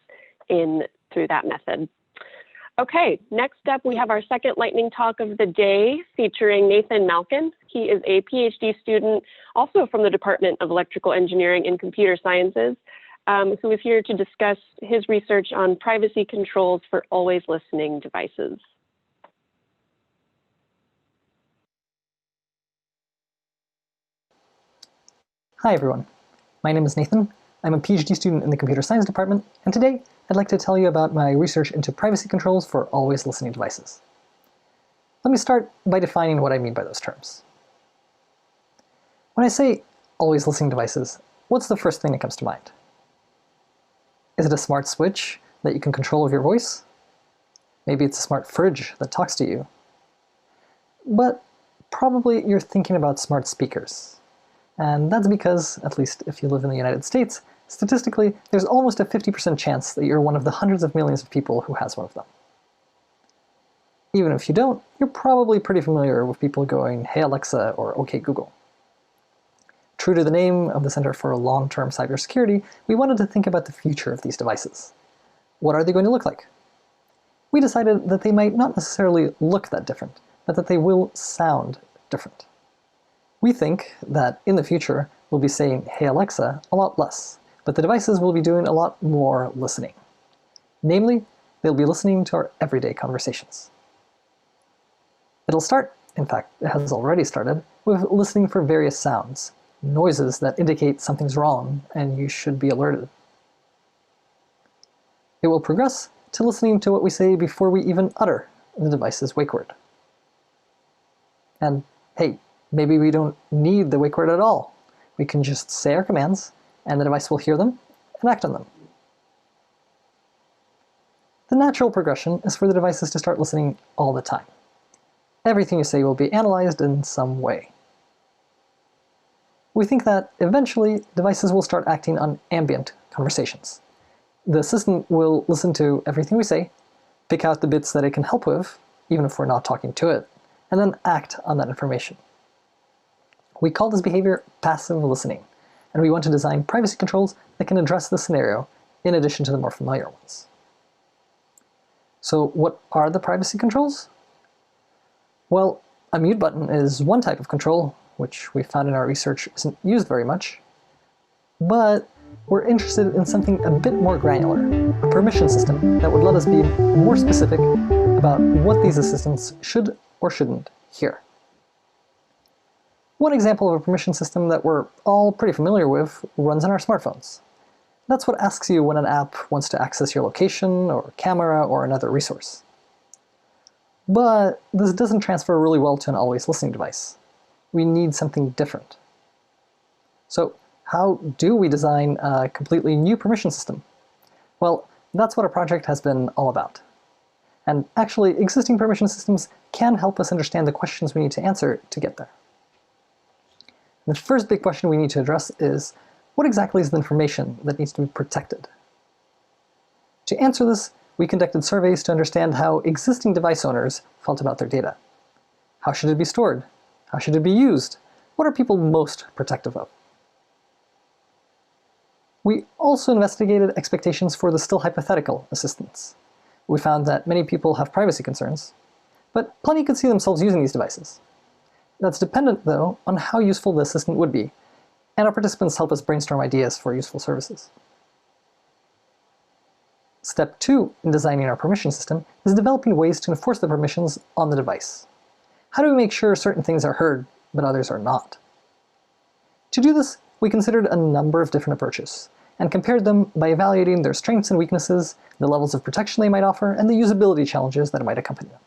in through that method. Okay, next up, we have our second lightning talk of the day featuring Nathan Malkin. He is a PhD student, also from the Department of Electrical Engineering and Computer Sciences, who is here to discuss his research on privacy controls for always listening devices. Hi everyone, my name is Nathan. I'm a PhD student in the Computer Science Department, and today I'd like to tell you about my research into privacy controls for always listening devices. Let me start by defining what I mean by those terms. When I say always listening devices, what's the first thing that comes to mind? Is it a smart switch that you can control with your voice? Maybe it's a smart fridge that talks to you. But probably you're thinking about smart speakers. And that's because, at least if you live in the United States, statistically, there's almost a 50% chance that you're one of the hundreds of millions of people who has one of them. Even if you don't, you're probably pretty familiar with people going, "Hey Alexa," or "OK Google." True to the name of the Center for Long-Term Cybersecurity, we wanted to think about the future of these devices. What are they going to look like? We decided that they might not necessarily look that different, but that they will sound different. We think that in the future, we'll be saying, "Hey Alexa," a lot less, but the devices will be doing a lot more listening. Namely, they'll be listening to our everyday conversations. It'll start, in fact, it has already started, with listening for various sounds, noises that indicate something's wrong and you should be alerted. It will progress to listening to what we say before we even utter the device's wake word. And hey, maybe we don't need the wake word at all. We can just say our commands, and the device will hear them and act on them. The natural progression is for the devices to start listening all the time. Everything you say will be analyzed in some way. We think that eventually devices will start acting on ambient conversations. The system will listen to everything we say, pick out the bits that it can help with, even if we're not talking to it, and then act on that information. We call this behavior passive listening, and we want to design privacy controls that can address the scenario in addition to the more familiar ones. So what are the privacy controls? Well, a mute button is one type of control, which we found in our research isn't used very much, but we're interested in something a bit more granular, a permission system that would let us be more specific about what these assistants should or shouldn't hear. One example of a permission system that we're all pretty familiar with runs on our smartphones. That's what asks you when an app wants to access your location or camera or another resource. But this doesn't transfer really well to an always listening device. We need something different. So how do we design a completely new permission system? Well, that's what our project has been all about. And actually, existing permission systems can help us understand the questions we need to answer to get there. The first big question we need to address is, what exactly is the information that needs to be protected? To answer this, we conducted surveys to understand how existing device owners felt about their data. How should it be stored? How should it be used? What are people most protective of? We also investigated expectations for the still hypothetical assistants. We found that many people have privacy concerns, but plenty could see themselves using these devices. That's dependent, though, on how useful the assistant would be, and our participants help us brainstorm ideas for useful services. Step 2 in designing our permission system is developing ways to enforce the permissions on the device. How do we make sure certain things are heard, but others are not? To do this, we considered a number of different approaches, and compared them by evaluating their strengths and weaknesses, the levels of protection they might offer, and the usability challenges that might accompany them.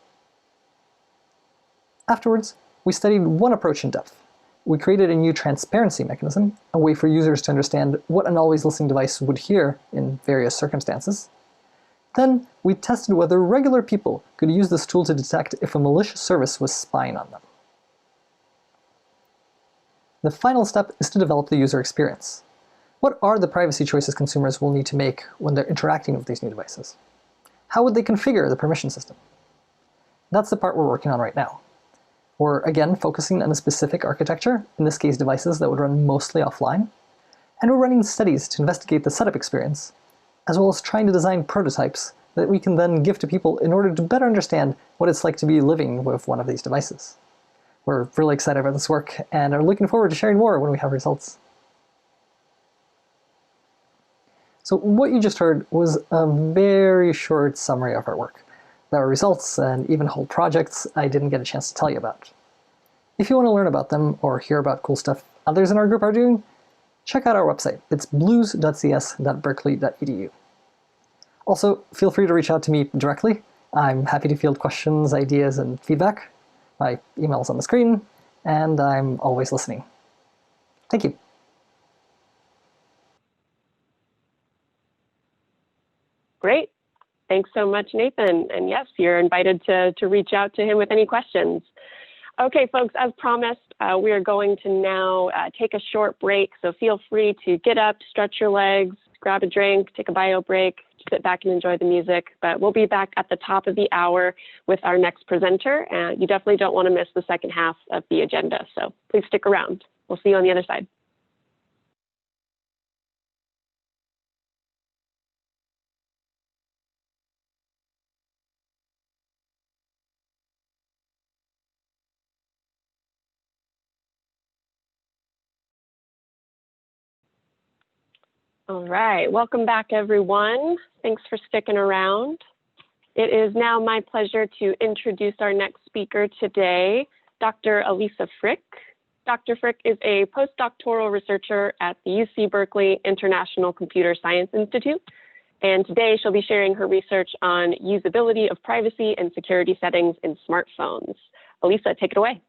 Afterwards, we studied one approach in depth. We created a new transparency mechanism, a way for users to understand what an always listening device would hear in various circumstances. Then, we tested whether regular people could use this tool to detect if a malicious service was spying on them. The final step is to develop the user experience. What are the privacy choices consumers will need to make when they're interacting with these new devices? How would they configure the permission system? That's the part we're working on right now. We're again focusing on a specific architecture, in this case devices that would run mostly offline, and we're running studies to investigate the setup experience, as well as trying to design prototypes that we can then give to people in order to better understand what it's like to be living with one of these devices. We're really excited about this work and are looking forward to sharing more when we have results. So what you just heard was a very short summary of our work. There are results and even whole projects I didn't get a chance to tell you about. If you want to learn about them or hear about cool stuff others in our group are doing, check out our website. It's blues.cs.berkeley.edu. Also, feel free to reach out to me directly. I'm happy to field questions, ideas, and feedback. My email's on the screen, and I'm always listening. Thank you. Great. Thanks so much, Nathan. And yes, you're invited to reach out to him with any questions. Okay, folks, as promised, we are going to now take a short break. So feel free to get up, stretch your legs, grab a drink, take a bio break, sit back and enjoy the music. But we'll be back at the top of the hour with our next presenter. And you definitely don't want to miss the second half of the agenda. So please stick around. We'll see you on the other side. All right, welcome back, everyone. Thanks for sticking around. It is now my pleasure to introduce our next speaker today, Dr. Alisa Frik. Dr. Frik is a postdoctoral researcher at the UC Berkeley International Computer Science Institute, and today she'll be sharing her research on usability of privacy and security settings in smartphones. Alisa, take it away.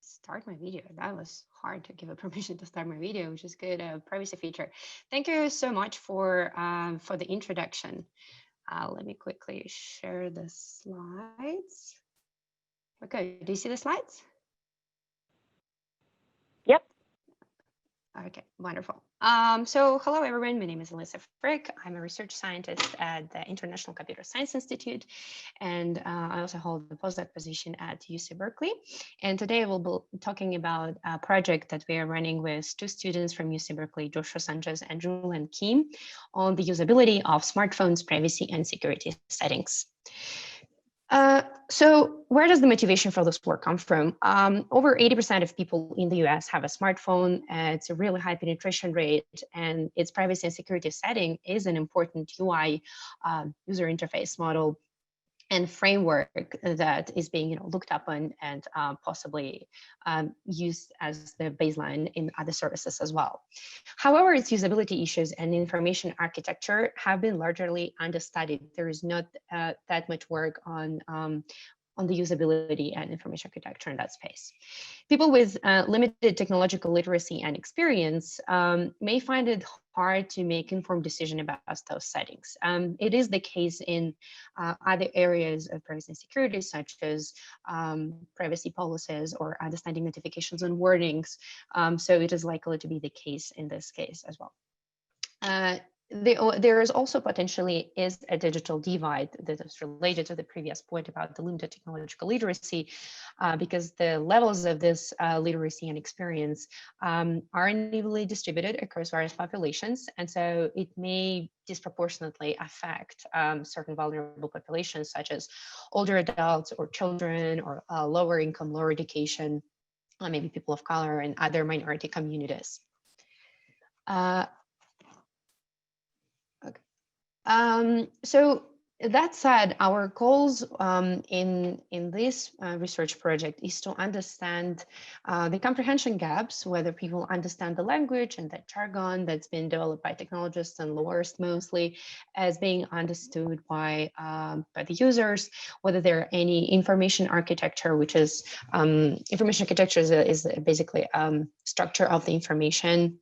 Start my video. That was hard to give a permission to start my video, which is good. Privacy feature. Thank you so much for the introduction. Let me quickly share the slides. Okay, do you see the slides? Yep. Okay, wonderful. So hello everyone, my name is Alisa Frik. I'm a research scientist at the International Computer Science Institute, and I also hold the postdoc position at UC Berkeley. And today we'll be talking about a project that we are running with two students from UC Berkeley, Joshua Sanchez and Julian Kim, on the usability of smartphones, privacy and security settings. So where does the motivation for this work come from? Over 80% of people in the US have a smartphone. It's a really high penetration rate, and its privacy and security setting is an important UI user interface model and framework that is being looked up on and possibly used as the baseline in other services as well. However, its usability issues and information architecture have been largely understudied. There is not that much work on the usability and information architecture in that space. People with limited technological literacy and experience may find it hard to make informed decision about those settings. It is the case in other areas of privacy and security, such as privacy policies or understanding notifications and warnings. So it is likely to be the case in this case as well. There is also potentially is a digital divide that is related to the previous point about the limited technological literacy, because the levels of this literacy and experience are unevenly distributed across various populations. And so it may disproportionately affect certain vulnerable populations, such as older adults or children or lower income, lower education, maybe people of color and other minority communities. So that said, our goals in this research project is to understand the comprehension gaps, whether people understand the language and the jargon that's been developed by technologists and lawyers mostly as being understood by the users, whether there are any information architecture, which is information architecture is basically structure of the information.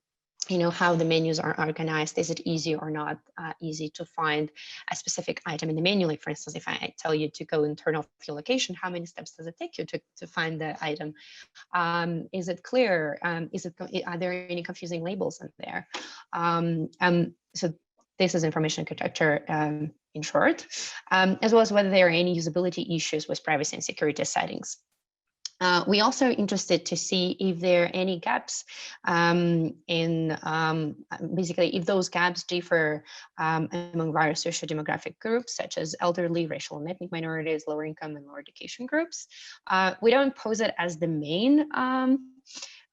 How the menus are organized. Is it easy or not easy to find a specific item in the menu? Like, for instance, if I tell you to go and turn off your location, how many steps does it take you to find the item? Is it clear? Are there any confusing labels in there? So this is information architecture in short, as well as whether there are any usability issues with privacy and security settings. We also interested to see if there are any gaps in basically if those gaps differ among various socio-demographic groups, such as elderly, racial and ethnic minorities, lower income and lower education groups. We don't pose it as the main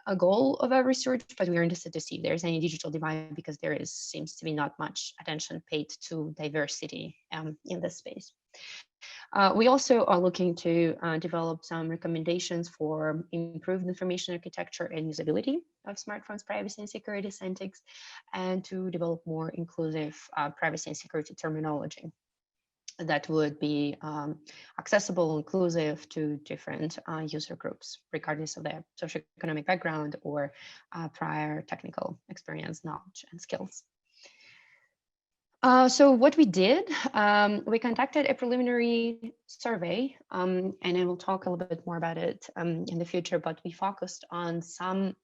a goal of our research, but we're interested to see if there's any digital divide, because there seems to be not much attention paid to diversity in this space. We also are looking to develop some recommendations for improved information architecture and usability of smartphones, privacy and security settings, and to develop more inclusive privacy and security terminology that would be accessible, inclusive to different user groups, regardless of their socioeconomic background or prior technical experience, knowledge, and skills. So what we did, we conducted a preliminary survey, and I will talk a little bit more about it in the future, but we focused on some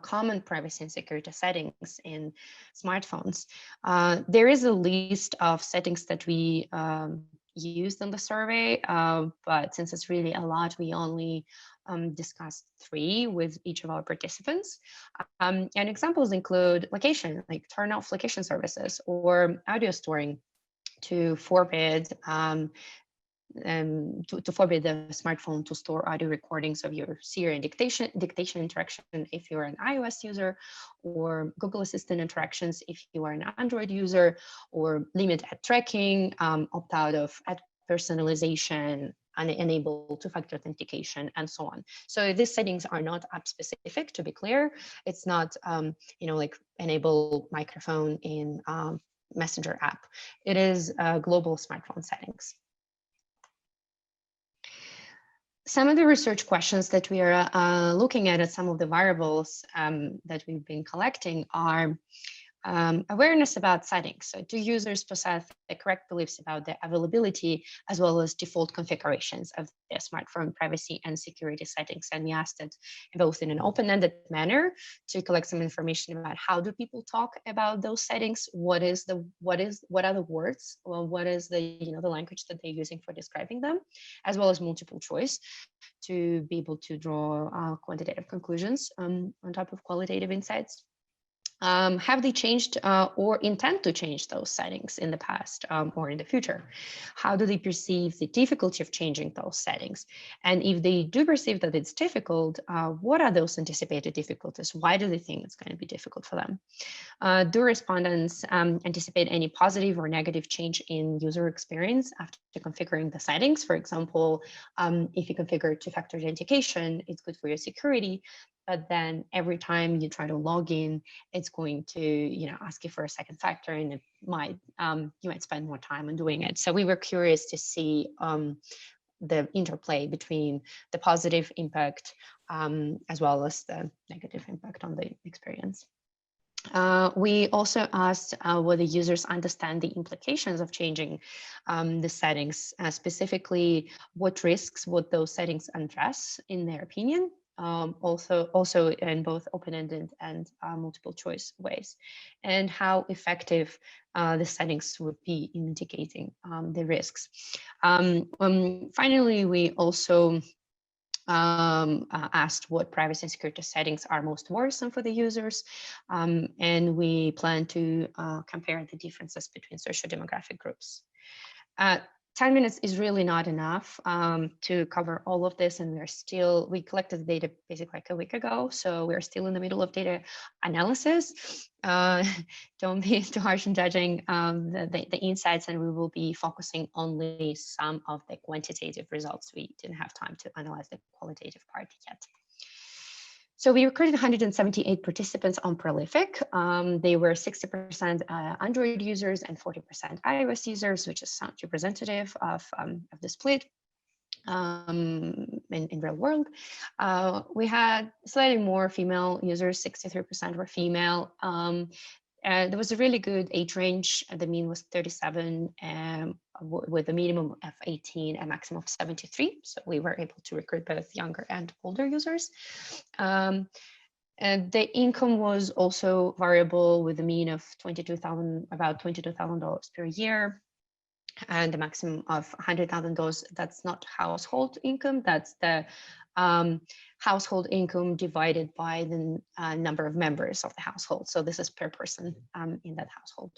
common privacy and security settings in smartphones. There is a list of settings that we used in the survey, but since it's really a lot, we only discussed 3 with each of our participants. And examples include location, like turn off location services, or audio storing to forbid to forbid the smartphone to store audio recordings of your Siri and dictation interaction if you're an iOS user, or Google Assistant interactions if you are an Android user, or limit ad tracking, opt out of ad personalization, and enable two-factor authentication, and so on. So these settings are not app specific, to be clear. It's not, like enable microphone in Messenger app. It is global smartphone settings. Some of the research questions that we are looking at some of the variables that we've been collecting are, Awareness about settings. So do users possess the correct beliefs about the availability as well as default configurations of their smartphone privacy and security settings? And we asked it both in an open-ended manner to collect some information about how do people talk about those settings, what are the words, well, what is the the language that they're using for describing them, as well as multiple choice to be able to draw quantitative conclusions on top of qualitative insights. Have they changed or intend to change those settings in the past or in the future? How do they perceive the difficulty of changing those settings? And if they do perceive that it's difficult, what are those anticipated difficulties? Why do they think it's going to be difficult for them? Do respondents anticipate any positive or negative change in user experience after configuring the settings? For example, if you configure two-factor authentication, it's good for your security, but then every time you try to log in, it's going to ask you for a second factor, and it might you might spend more time on doing it. So we were curious to see the interplay between the positive impact as well as the negative impact on the experience. We also asked whether users understand the implications of changing the settings, specifically what risks would those settings address in their opinion, also in both open-ended and multiple choice ways, and how effective the settings would be in mitigating the risks. Finally, we also asked what privacy and security settings are most worrisome for the users, and we plan to compare the differences between socio-demographic groups. 10 minutes is really not enough to cover all of this, and we collected the data basically like a week ago, so we're still in the middle of data analysis. Don't be too harsh in judging the insights, and we will be focusing only some of the quantitative results. We didn't have time to analyze the qualitative part yet. So we recruited 178 participants on Prolific. They were 60% Android users and 40% iOS users, which is sound representative of the split in real world. We had slightly more female users, 63% were female. There was a really good age range. The mean was 37 with a minimum of 18 and maximum of 73. So we were able to recruit both younger and older users. And the income was also variable with a mean of about $22,000 per year, and the maximum of $100,000. That's not household income. That's the household income divided by the number of members of the household. So this is per person in that household.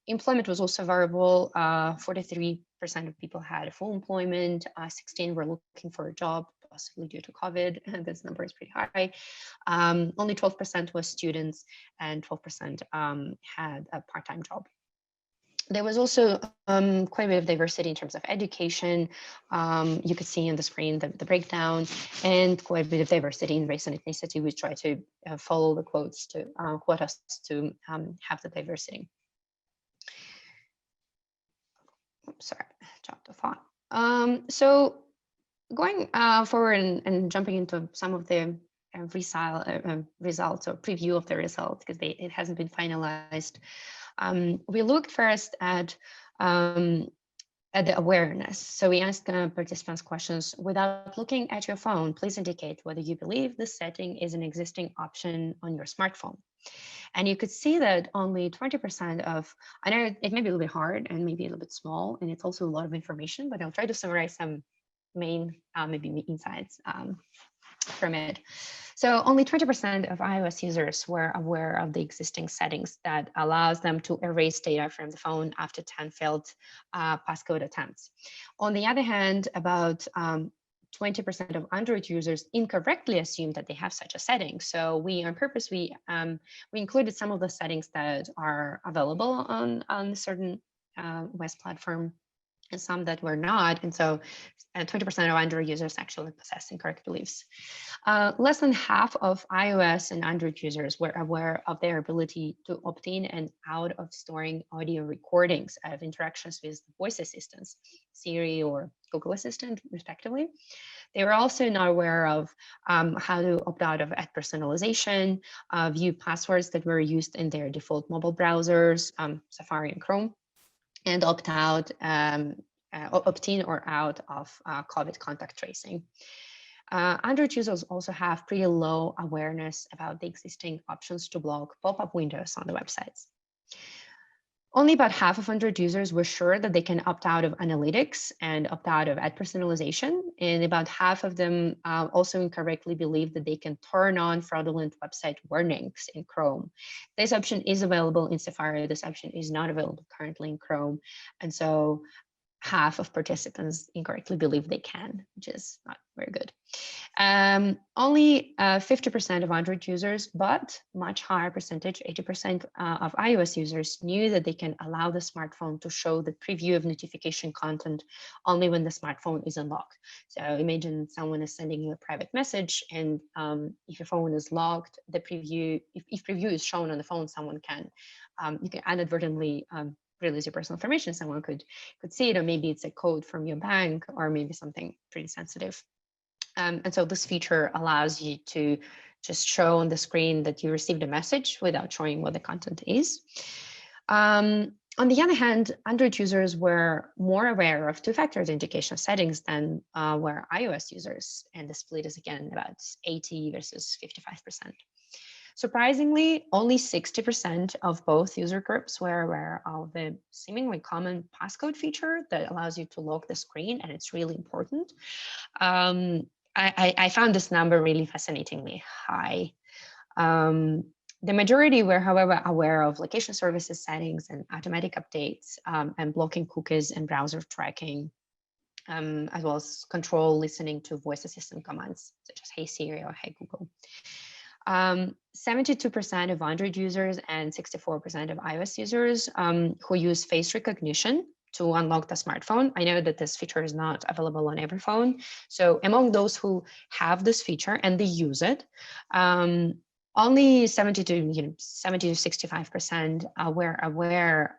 Employment was also variable. 43% of people had full employment. 16 were looking for a job, possibly due to COVID, and this number is pretty high. Only 12% was students, and 12% had a part-time job. There was also quite a bit of diversity in terms of education. You could see on the screen the breakdown, and quite a bit of diversity in race and ethnicity. We try to follow the quotas to have the diversity. Oops, sorry, dropped the font. So going forward and jumping into some of the results or preview of the results, because it hasn't been finalized. We looked first at the awareness. So we asked participants questions: without looking at your phone, please indicate whether you believe this setting is an existing option on your smartphone. And you could see that only 20% of, I know it may be a little bit hard and maybe a little bit small, and it's also a lot of information, but I'll try to summarize some main maybe insights from it. So only 20% of iOS users were aware of the existing settings that allows them to erase data from the phone after 10 failed passcode attempts. On the other hand, about 20% of Android users incorrectly assume that they have such a setting. So we, on purpose, we included some of the settings that are available on certain West platform, and some that were not. And so 20% of Android users actually possess incorrect beliefs. Less than half of iOS and Android users were aware of their ability to opt in and out of storing audio recordings of interactions with voice assistants, Siri or Google Assistant, respectively. They were also not aware of how to opt out of ad personalization, view passwords that were used in their default mobile browsers, Safari and Chrome, and opt in or out of COVID contact tracing. Android users also have pretty low awareness about the existing options to block pop-up windows on the websites. Only about half of Android users were sure that they can opt out of analytics and opt out of ad personalization. And about half of them also incorrectly believe that they can turn on fraudulent website warnings in Chrome. This option is available in Safari. This option is not available currently in Chrome. And so half of participants incorrectly believe they can, which is not very good. Only 50% of Android users, but much higher percentage, 80% of iOS users knew that they can allow the smartphone to show the preview of notification content only when the smartphone is unlocked. So imagine someone is sending you a private message, and if your phone is locked, the preview, if preview is shown on the phone, someone can, you can inadvertently release your personal information. Someone could see it, or maybe it's a code from your bank, or maybe something pretty sensitive. And so this feature allows you to just show on the screen that you received a message without showing what the content is. On the other hand, Android users were more aware of two-factor authentication settings than were iOS users, and the split is again about 80 versus 55%. Surprisingly, only 60% of both user groups were aware of the seemingly common passcode feature that allows you to lock the screen, and it's really important. I found this number really fascinatingly high. The majority were, however, aware of location services settings and automatic updates, and blocking cookies and browser tracking, as well as control listening to voice assistant commands, such as Hey Siri or Hey Google. 72% of Android users and 64% of iOS users who use face recognition to unlock the smartphone. I know that this feature is not available on every phone. So among those who have this feature and they use it, only 70 to 65% were aware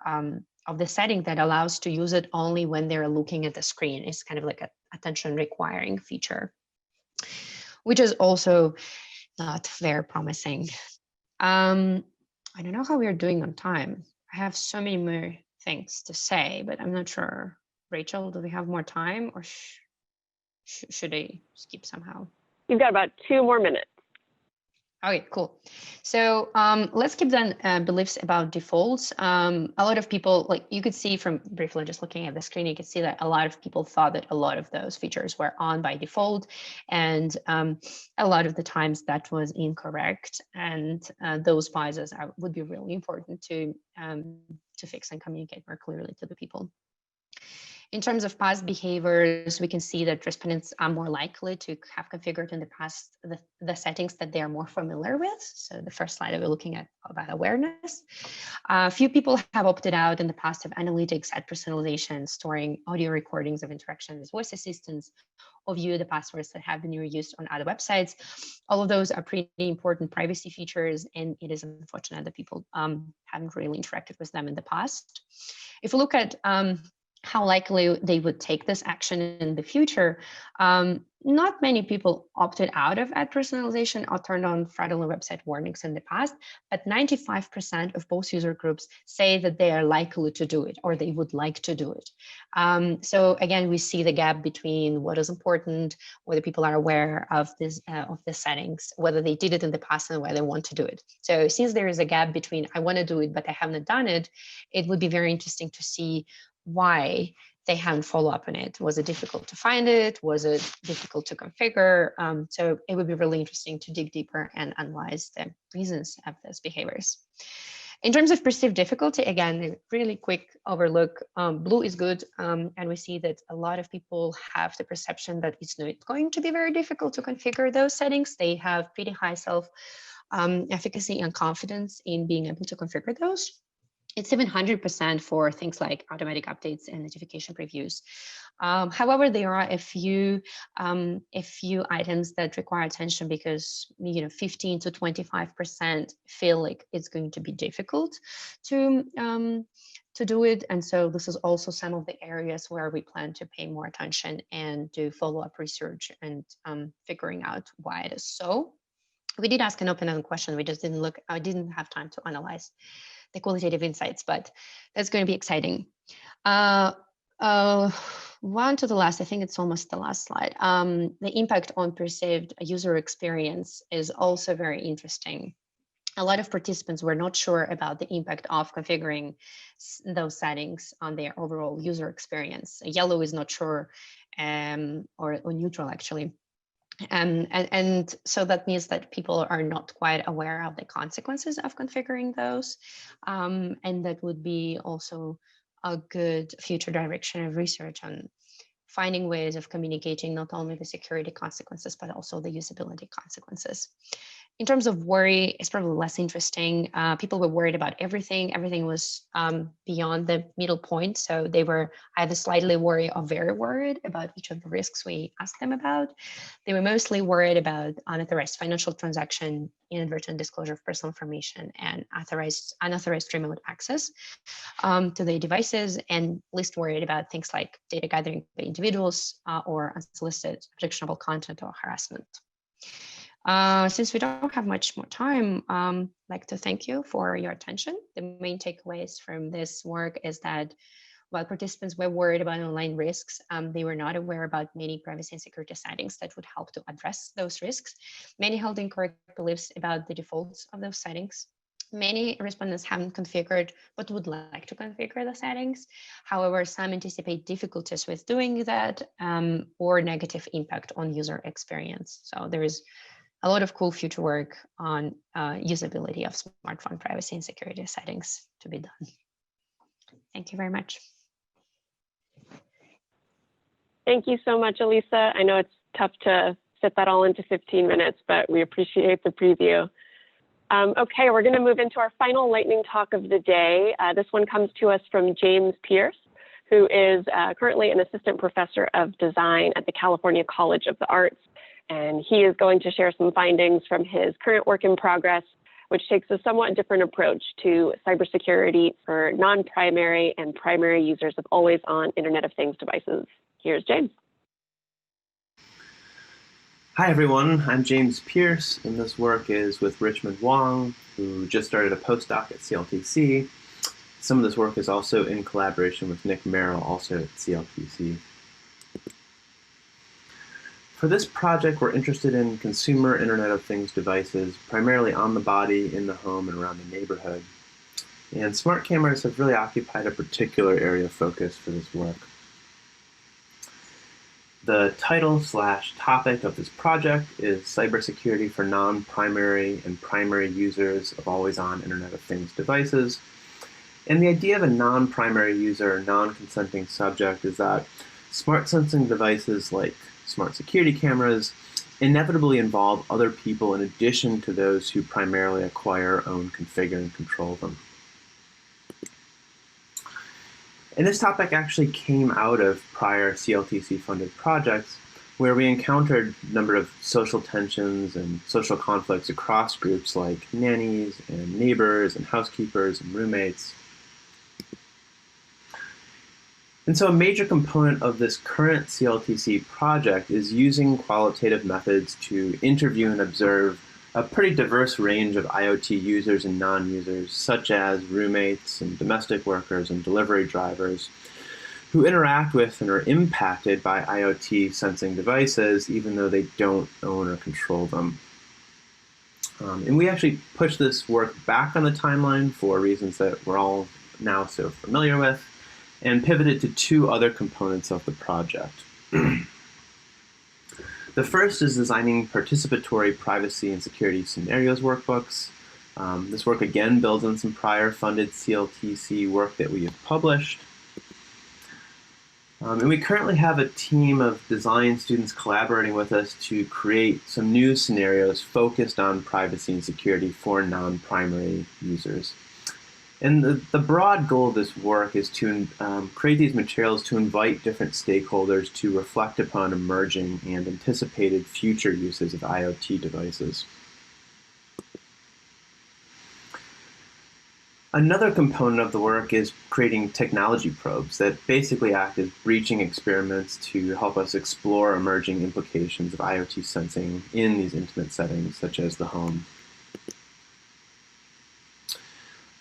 of the setting that allows to use it only when they're looking at the screen. It's kind of like an attention requiring feature, which is also not very promising. I don't know how we are doing on time. I have so many more things to say, but I'm not sure. Rachel, do we have more time, or should I skip somehow? You've got about 2 more minutes. Okay, cool. So let's keep then beliefs about defaults. A lot of people, like you could see from briefly just looking at the screen, you could see that a lot of people thought that a lot of those features were on by default, and a lot of the times that was incorrect. And those biases would be really important to fix and communicate more clearly to the people. In terms of past behaviors, we can see that respondents are more likely to have configured in the past the settings that they are more familiar with. So the first slide we're looking at about awareness. Few people have opted out in the past of analytics, ad personalization, storing audio recordings of interactions with voice assistants, or view the passwords that have been reused on other websites. All of those are pretty important privacy features, and it is unfortunate that people haven't really interacted with them in the past. If we look at how likely they would take this action in the future, not many people opted out of ad personalization or turned on fraudulent website warnings in the past, but 95% of both user groups say that they are likely to do it, or they would like to do it. So again, we see the gap between what is important, whether people are aware of this of the settings, whether they did it in the past and whether they want to do it. So since there is a gap between I want to do it, but I haven't done it, it would be very interesting to see why they haven't followed up on it. Was it difficult to find it? Was it difficult to configure? So it would be really interesting to dig deeper and analyze the reasons of those behaviors. In terms of perceived difficulty, again, a really quick overlook. Blue is good, and we see that a lot of people have the perception that it's not going to be very difficult to configure those settings. They have pretty high self-efficacy and confidence in being able to configure those. It's even 100% for things like automatic updates and notification previews. However, there are a few items that require attention because 15 to 25% feel like it's going to be difficult to to do it. And so this is also some of the areas where we plan to pay more attention and do follow-up research and figuring out why it is so. We did ask an open-ended question. We just didn't look, I didn't have time to analyze the qualitative insights, but that's going to be exciting. One to the last, I think it's almost the last slide. The impact on perceived user experience is also very interesting. A lot of participants were not sure about the impact of configuring those settings on their overall user experience. Yellow is not sure, or neutral actually. And so that means that people are not quite aware of the consequences of configuring those. And that would be also a good future direction of research on finding ways of communicating not only the security consequences, but also the usability consequences. In terms of worry, it's probably less interesting. People were worried about everything. Everything was beyond the middle point. So they were either slightly worried or very worried about each of the risks we asked them about. They were mostly worried about unauthorized financial transaction, inadvertent disclosure of personal information, and unauthorized remote access to their devices, and least worried about things like data gathering by individuals or unsolicited objectionable content or harassment. Since we don't have much more time, I'd like to thank you for your attention. The main takeaways from this work is that while participants were worried about online risks, they were not aware about many privacy and security settings that would help to address those risks. Many held incorrect beliefs about the defaults of those settings. Many respondents haven't configured but would like to configure the settings. However, some anticipate difficulties with doing that or negative impact on user experience. So there is a lot of cool future work on usability of smartphone privacy and security settings to be done. Thank you very much. Thank you so much, Alisa. I know it's tough to fit that all into 15 minutes, but we appreciate the preview. Okay, we're going to move into our final lightning talk of the day. This one comes to us from James Pierce, who is currently an assistant professor of design at the California College of the Arts. And he is going to share some findings from his current work in progress, which takes a somewhat different approach to cybersecurity for non-primary and primary users of always-on Internet of Things devices. Here's James. Hi, everyone. I'm James Pierce, and this work is with Richmond Wong, who just started a postdoc at CLTC. Some of this work is also in collaboration with Nick Merrill, also at CLTC. For this project, we're interested in consumer Internet of Things devices, primarily on the body, in the home, and around the neighborhood. And smart cameras have really occupied a particular area of focus for this work. The title/topic of this project is Cybersecurity for Non-Primary and Primary Users of Always-On Internet of Things Devices. And the idea of a non-primary user or non-consenting subject is that smart sensing devices like smart security cameras inevitably involve other people in addition to those who primarily acquire, own, configure, and control them. And this topic actually came out of prior CLTC-funded projects where we encountered a number of social tensions and social conflicts across groups like nannies and neighbors and housekeepers and roommates. And so a major component of this current CLTC project is using qualitative methods to interview and observe a pretty diverse range of IoT users and non-users, such as roommates and domestic workers and delivery drivers, who interact with and are impacted by IoT sensing devices, even though they don't own or control them. And we actually pushed this work back on the timeline for reasons that we're all now so familiar with, and pivoted to two other components of the project. The first is designing participatory privacy and security scenarios workbooks. This work again builds on some prior funded CLTC work that we have published. And we currently have a team of design students collaborating with us to create some new scenarios focused on privacy and security for non-primary users. And the broad goal of this work is to create these materials to invite different stakeholders to reflect upon emerging and anticipated future uses of IoT devices. Another component of the work is creating technology probes that basically act as breaching experiments to help us explore emerging implications of IoT sensing in these intimate settings, such as the home.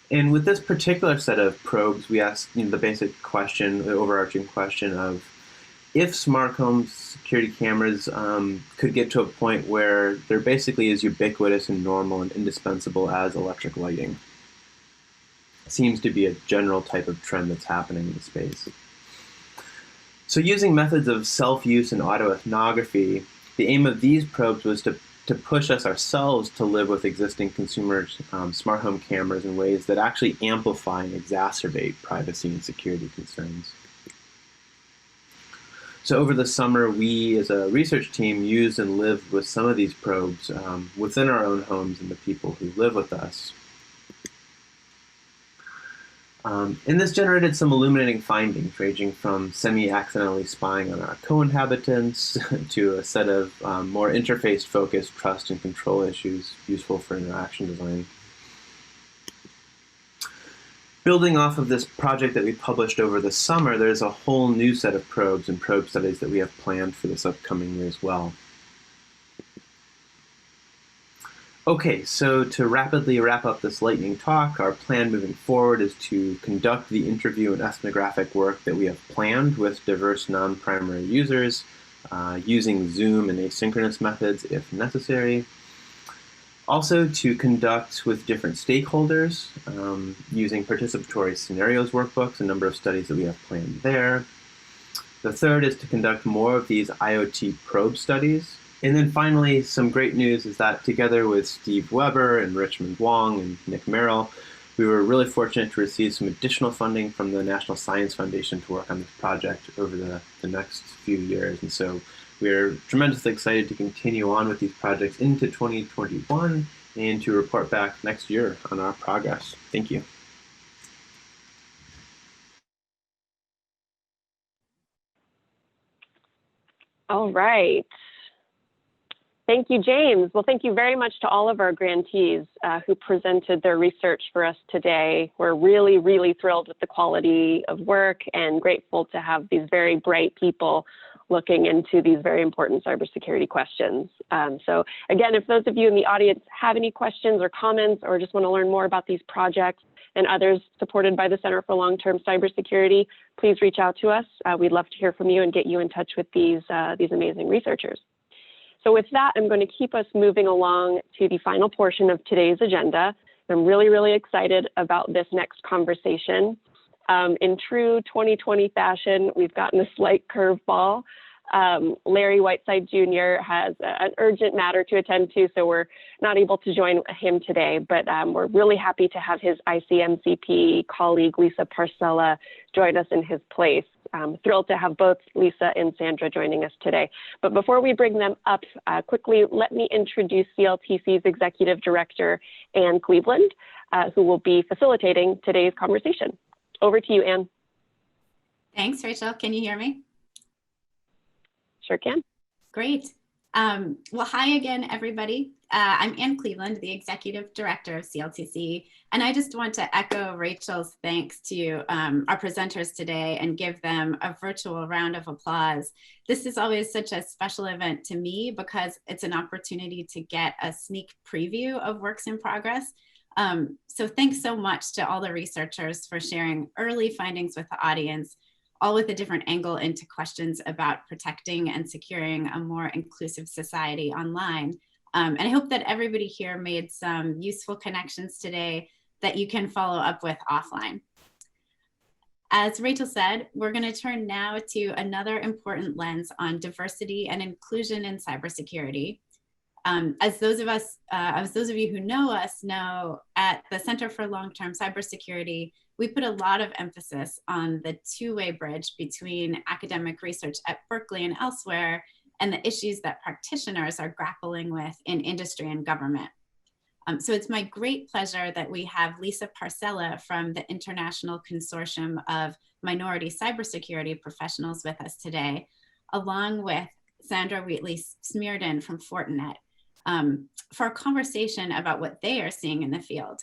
And with this particular set of probes, we asked the basic question, the overarching question of if smart home security cameras could get to a point where they're basically as ubiquitous and normal and indispensable as electric lighting. Seems to be a general type of trend that's happening in the space. So using methods of self-use and autoethnography, the aim of these probes was to push us ourselves to live with existing consumer smart home cameras in ways that actually amplify and exacerbate privacy and security concerns. So over the summer, we as a research team used and lived with some of these probes within our own homes and the people who live with us. And this generated some illuminating findings, ranging from semi-accidentally spying on our co-inhabitants to a set of more interface-focused trust and control issues useful for interaction design. Building off of this project that we published over the summer, there's a whole new set of probes and probe studies that we have planned for this upcoming year as well. Okay, so to rapidly wrap up this lightning talk, our plan moving forward is to conduct the interview and ethnographic work that we have planned with diverse non-primary users, using Zoom and asynchronous methods if necessary. Also to conduct with different stakeholders, using participatory scenarios workbooks, a number of studies that we have planned there. The third is to conduct more of these IoT probe studies. And then finally, some great news is that together with Steve Weber and Richmond Wong and Nick Merrill, we were really fortunate to receive some additional funding from the National Science Foundation to work on this project over the next few years. And so we're tremendously excited to continue on with these projects into 2021 and to report back next year on our progress. Thank you. All right. Thank you, James. Well, thank you very much to all of our grantees who presented their research for us today. We're really, really thrilled with the quality of work and grateful to have these very bright people looking into these very important cybersecurity questions. So again, if those of you in the audience have any questions or comments or just want to learn more about these projects and others supported by the Center for Long-Term Cybersecurity, please reach out to us. We'd love to hear from you and get you in touch with these amazing researchers. So with that, I'm going to keep us moving along to the final portion of today's agenda. I'm really, really excited about this next conversation. In true 2020 fashion, we've gotten a slight curveball. Larry Whiteside Jr. has an urgent matter to attend to, so we're not able to join him today, but we're really happy to have his ICMCP colleague, Lisa Parcella, join us in his place. Thrilled to have both Lisa and Sandra joining us today. But before we bring them up, quickly, let me introduce CLTC's Executive Director, Anne Cleveland, who will be facilitating today's conversation. Over to you, Anne. Thanks, Rachel. Can you hear me? Sure can. Great. Well, hi again, everybody. I'm Anne Cleveland, the Executive Director of CLTC, and I just want to echo Rachel's thanks to our presenters today and give them a virtual round of applause. This is always such a special event to me because it's an opportunity to get a sneak preview of works in progress. So thanks so much to all the researchers for sharing early findings with the audience, all with a different angle into questions about protecting and securing a more inclusive society online. And I hope that everybody here made some useful connections today that you can follow up with offline. As Rachel said, we're going to turn now to another important lens on diversity and inclusion in cybersecurity. As those of you who know us know, at the Center for Long-Term Cybersecurity, we put a lot of emphasis on the two-way bridge between academic research at Berkeley and elsewhere and the issues that practitioners are grappling with in industry and government. So it's my great pleasure that we have Lisa Parcella from the International Consortium of Minority Cybersecurity Professionals with us today, along with Sandra Wheatley Smerdon from Fortinet, for a conversation about what they are seeing in the field.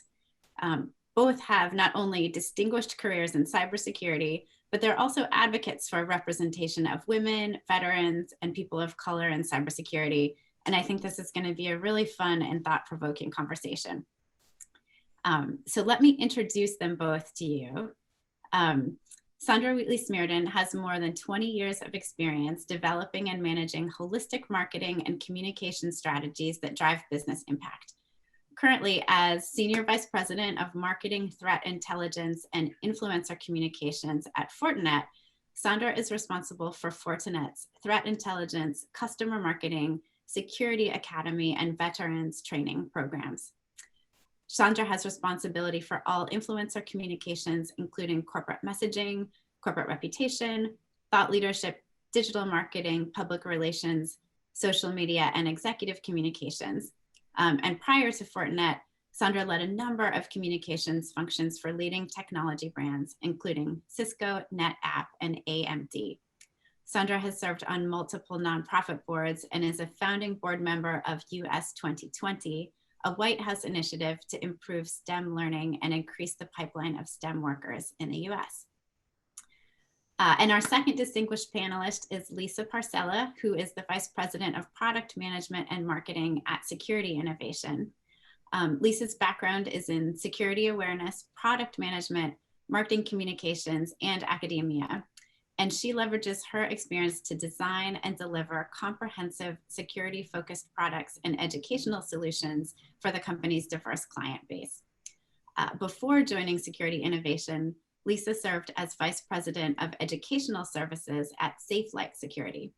both have not only distinguished careers in cybersecurity, but they're also advocates for representation of women, veterans, and people of color in cybersecurity. And I think this is going to be a really fun and thought-provoking conversation. So let me introduce them both to you. Sandra Wheatley Smerdon has more than 20 years of experience developing and managing holistic marketing and communication strategies that drive business impact. Currently, as Senior Vice President of Marketing, Threat Intelligence, and Influencer Communications at Fortinet, Sandra is responsible for Fortinet's Threat Intelligence, Customer Marketing, Security Academy, and Veterans Training programs. Sandra has responsibility for all influencer communications, including corporate messaging, corporate reputation, thought leadership, digital marketing, public relations, social media, and executive communications. And prior to Fortinet, Sandra led a number of communications functions for leading technology brands, including Cisco, NetApp, and AMD. Sandra has served on multiple nonprofit boards and is a founding board member of US 2020, a White House initiative to improve STEM learning and increase the pipeline of STEM workers in the US. And our second distinguished panelist is Lisa Parcella, who is the Vice President of Product Management and Marketing at Security Innovation. Lisa's background is in security awareness, product management, marketing communications, and academia. And she leverages her experience to design and deliver comprehensive security-focused products and educational solutions for the company's diverse client base. Before joining Security Innovation, Lisa served as Vice President of Educational Services at SafeLight Security.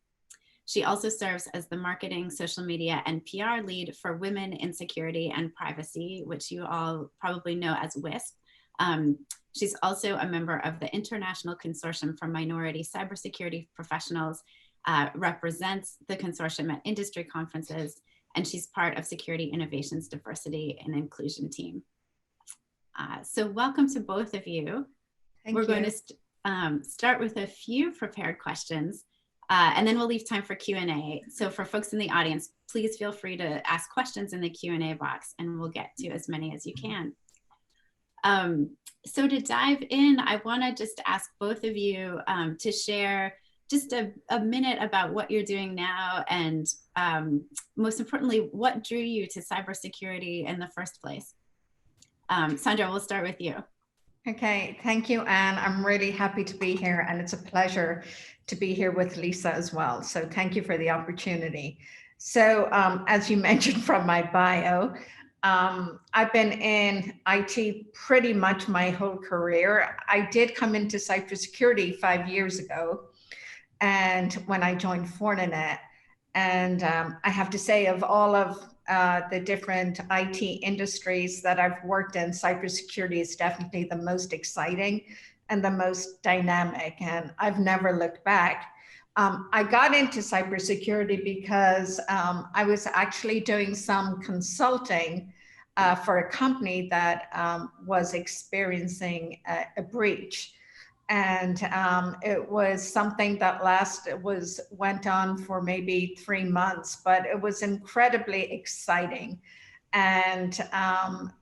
She also serves as the Marketing, Social Media, and PR Lead for Women in Security and Privacy, which you all probably know as WISP. She's also a member of the International Consortium for Minority Cybersecurity Professionals, represents the consortium at industry conferences, and she's part of Security Innovation's Diversity and Inclusion team. So welcome to both of you. We're going to start with a few prepared questions, and then we'll leave time for Q&A. So for folks in the audience, please feel free to ask questions in the Q&A box, and we'll get to as many as you can. So to dive in, I want to just ask both of you to share just a minute about what you're doing now, and most importantly, what drew you to cybersecurity in the first place? Sandra, we'll start with you. Okay, thank you, Anne. I'm really happy to be here, and it's a pleasure to be here with Lisa as well. So thank you for the opportunity. So as you mentioned from my bio, I've been in IT pretty much my whole career. I did come into cybersecurity 5 years ago, and when I joined Fortinet, and I have to say, of all of the different IT industries that I've worked in, cybersecurity is definitely the most exciting and the most dynamic, and I've never looked back. I got into cybersecurity because I was actually doing some consulting for a company that was experiencing a breach. And it was something that went on for maybe 3 months, but it was incredibly exciting. And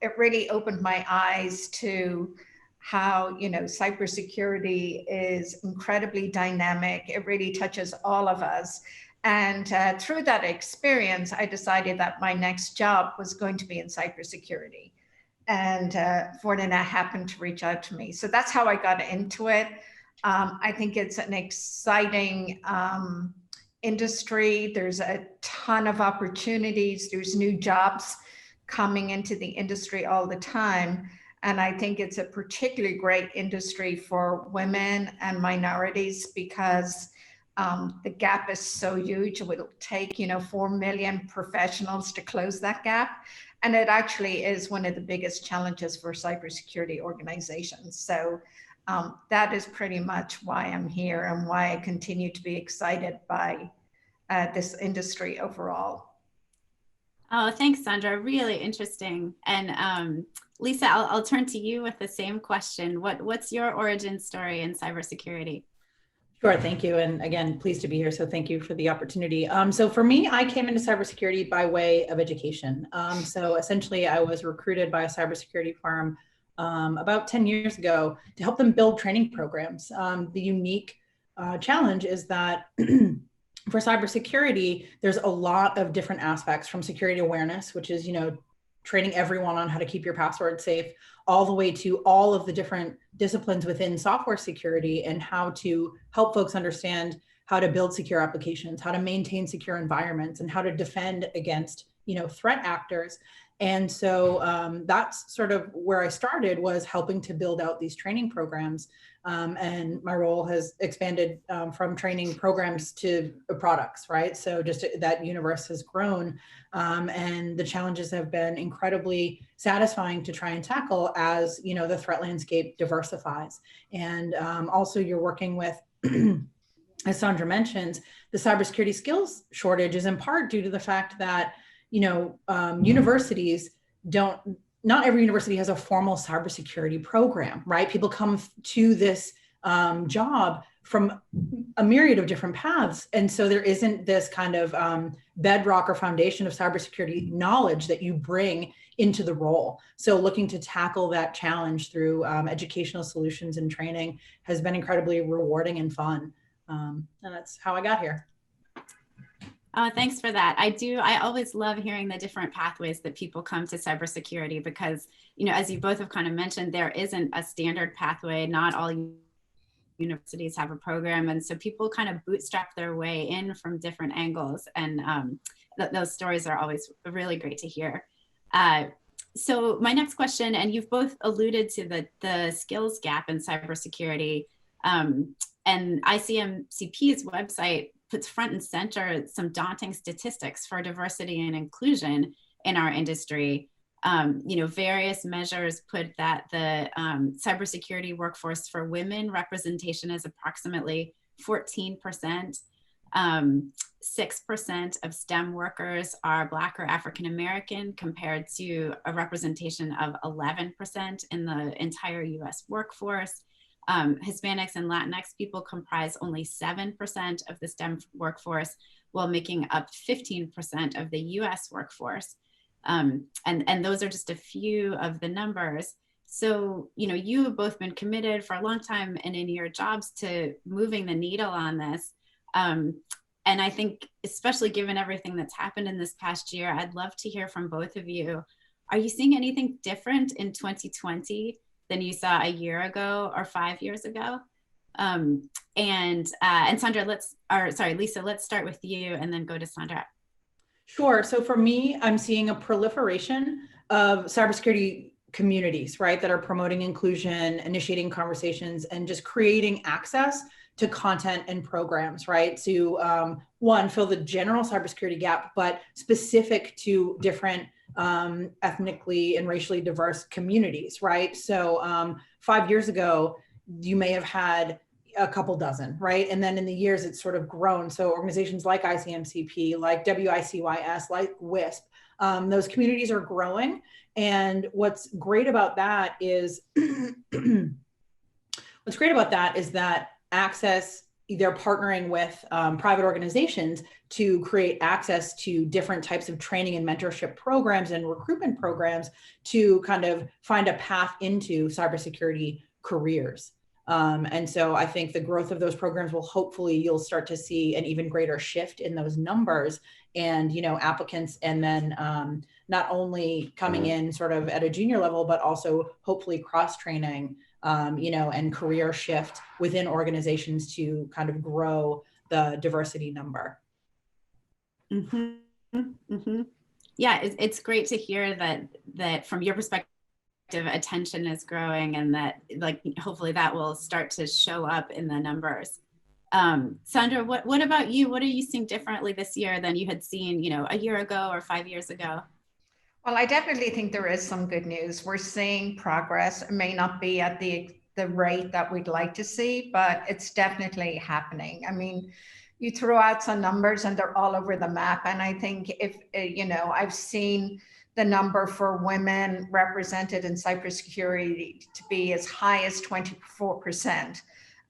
it really opened my eyes to how, cybersecurity is incredibly dynamic. It really touches all of us. And through that experience, I decided that my next job was going to be in cybersecurity. And Fortinet happened to reach out to me. So that's how I got into it. I think it's an exciting industry. There's a ton of opportunities. There's new jobs coming into the industry all the time. And I think it's a particularly great industry for women and minorities because the gap is so huge. It will take, 4 million professionals to close that gap. And it actually is one of the biggest challenges for cybersecurity organizations. So that is pretty much why I'm here and why I continue to be excited by this industry overall. Oh, thanks, Sandra. Really interesting. And Lisa, I'll turn to you with the same question. What's your origin story in cybersecurity? Sure, thank you. And again, pleased to be here. So thank you for the opportunity. So for me, I came into cybersecurity by way of education. So essentially I was recruited by a cybersecurity firm about 10 years ago to help them build training programs. The unique challenge is that for cybersecurity, there's a lot of different aspects, from security awareness, which is, training everyone on how to keep your password safe, all the way to all of the different disciplines within software security and how to help folks understand how to build secure applications, how to maintain secure environments, and how to defend against, threat actors. And so that's sort of where I started, was helping to build out these training programs. And my role has expanded from training programs to products, right? So just that universe has grown. And the challenges have been incredibly satisfying to try and tackle as, the threat landscape diversifies. And also you're working with, as Sandra mentioned, the cybersecurity skills shortage is in part due to the fact that, universities not every university has a formal cybersecurity program, right? People come to this job from a myriad of different paths. And so there isn't this kind of bedrock or foundation of cybersecurity knowledge that you bring into the role. So looking to tackle that challenge through educational solutions and training has been incredibly rewarding and fun. And that's how I got here. Thanks for that. I always love hearing the different pathways that people come to cybersecurity because, as you both have kind of mentioned, there isn't a standard pathway. Not all universities have a program. And so people kind of bootstrap their way in from different angles. And those stories are always really great to hear. So my next question, and you've both alluded to the skills gap in cybersecurity, and ICMCP's website puts front and center some daunting statistics for diversity and inclusion in our industry. Various measures put that the cybersecurity workforce for women representation is approximately 14%. 6% of STEM workers are Black or African American compared to a representation of 11% in the entire US workforce. Hispanics and Latinx people comprise only 7% of the STEM workforce, while making up 15% of the US workforce. And those are just a few of the numbers. So, you have both been committed for a long time and in your jobs to moving the needle on this. And I think, especially given everything that's happened in this past year, I'd love to hear from both of you. Are you seeing anything different in 2020 than you saw a year ago or 5 years ago? And Sandra, Lisa, let's start with you and then go to Sandra. Sure. So for me, I'm seeing a proliferation of cybersecurity communities, right, that are promoting inclusion, initiating conversations, and just creating access to content and programs, right, to one, fill the general cybersecurity gap, but specific to different ethnically and racially diverse communities, right? So 5 years ago, you may have had a couple dozen, right? And then in the years, it's sort of grown. So organizations like ICMCP, like WICYS, like WISP, those communities are growing. And what's great about that is, that access, they're partnering with private organizations to create access to different types of training and mentorship programs and recruitment programs to kind of find a path into cybersecurity careers. And so I think the growth of those programs will hopefully, you'll start to see an even greater shift in those numbers and, applicants, and then not only coming in sort of at a junior level, but also hopefully cross-training, and career shift within organizations to kind of grow the diversity number. Mm-hmm. Mm-hmm. Yeah, it's great to hear that from your perspective, attention is growing, and that hopefully that will start to show up in the numbers. Sandra, what about you? What are you seeing differently this year than you had seen, a year ago or 5 years ago? Well, I definitely think there is some good news. We're seeing progress. It may not be at the rate that we'd like to see, but it's definitely happening. I mean, you throw out some numbers and they're all over the map. And I think if, I've seen the number for women represented in cybersecurity to be as high as 24%.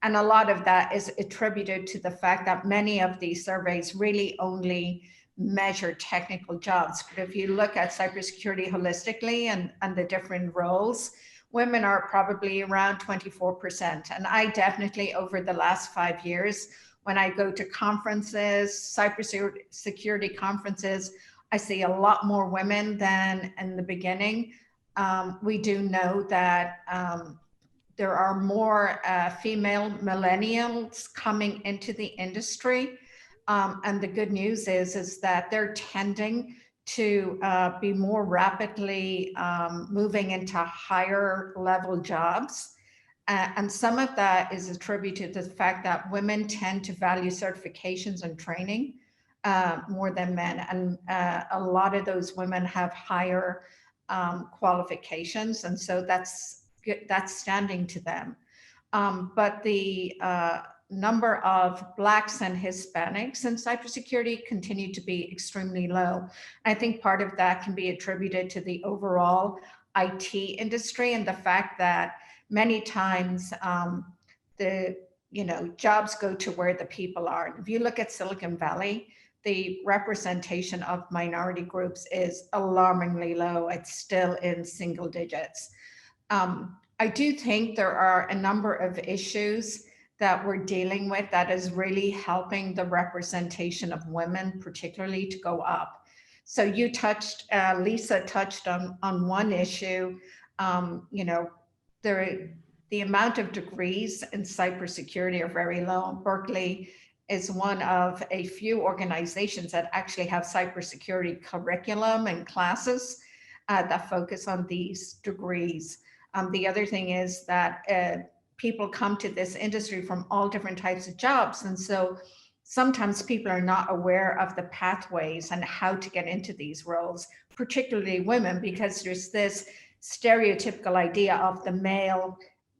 And a lot of that is attributed to the fact that many of these surveys really only measure technical jobs. But if you look at cybersecurity holistically and the different roles, women are probably around 24%. And I definitely, over the last 5 years, when I go to conferences, cybersecurity conferences, I see a lot more women than in the beginning. We do know that there are more female millennials coming into the industry. And the good news is that they're tending to be more rapidly moving into higher level jobs. And some of that is attributed to the fact that women tend to value certifications and training more than men. And a lot of those women have higher qualifications. And so that's standing to them. But the number of Blacks and Hispanics in cybersecurity continue to be extremely low. I think part of that can be attributed to the overall IT industry and the fact that many times the jobs go to where the people are. If you look at Silicon Valley, the representation of minority groups is alarmingly low. It's still in single digits. I do think there are a number of issues that we're dealing with that is really helping the representation of women, particularly, to go up. So you touched, Lisa touched on one issue. The amount of degrees in cybersecurity are very low. Berkeley is one of a few organizations that actually have cybersecurity curriculum and classes that focus on these degrees. The other thing is that people come to this industry from all different types of jobs. And so sometimes people are not aware of the pathways and how to get into these roles, particularly women, because there's this stereotypical idea of the male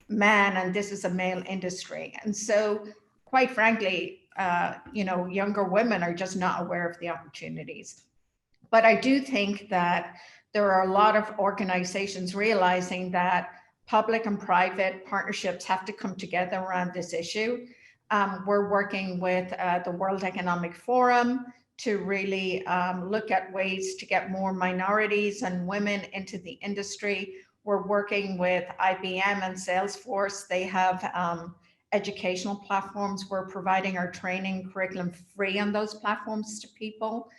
man, and this is a male industry. And so quite frankly, younger women are just not aware of the opportunities. But I do think that there are a lot of organizations realizing that public and private partnerships have to come together around this issue. We're working with the World Economic Forum to really look at ways to get more minorities and women into the industry. We're working with IBM and Salesforce. They have educational platforms. We're providing our training curriculum free on those platforms to people.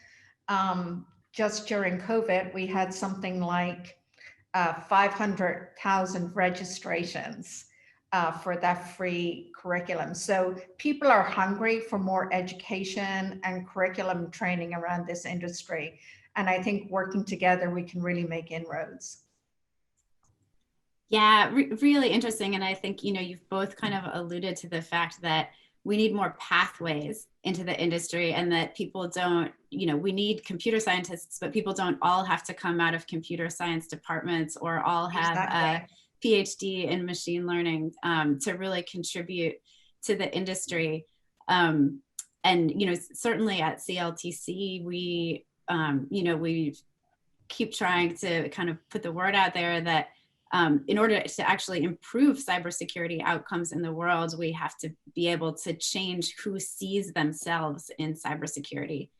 Just during COVID, we had something like 500,000 registrations for that free curriculum. So people are hungry for more education and curriculum training around this industry. And I think working together, we can really make inroads. Yeah, really interesting. And I think, you've both kind of alluded to the fact that we need more pathways into the industry, and that people don't, we need computer scientists, but people don't all have to come out of computer science departments or all have a PhD in machine learning to really contribute to the industry. And, certainly at CLTC, we keep trying to kind of put the word out there that in order to actually improve cybersecurity outcomes in the world, we have to be able to change who sees themselves in cybersecurity.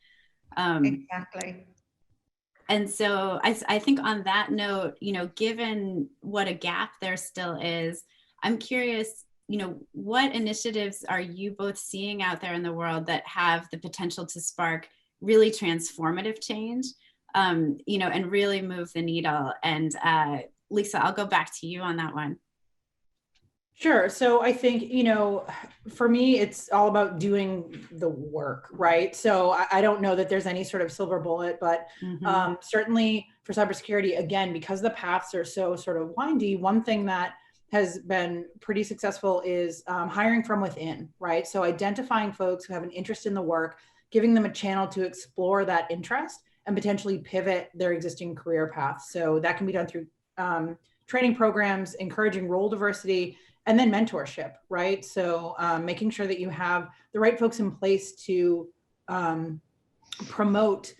Exactly. And so I think on that note, given what a gap there still is, I'm curious, what initiatives are you both seeing out there in the world that have the potential to spark really transformative change, and really move the needle? And Lisa, I'll go back to you on that one. Sure. So I think, for me, it's all about doing the work, right? So I don't know that there's any sort of silver bullet, but certainly for cybersecurity, again, because the paths are so sort of windy, one thing that has been pretty successful is hiring from within, right? So identifying folks who have an interest in the work, giving them a channel to explore that interest and potentially pivot their existing career path. So that can be done through training programs, encouraging role diversity, and then mentorship, right? So making sure that you have the right folks in place to promote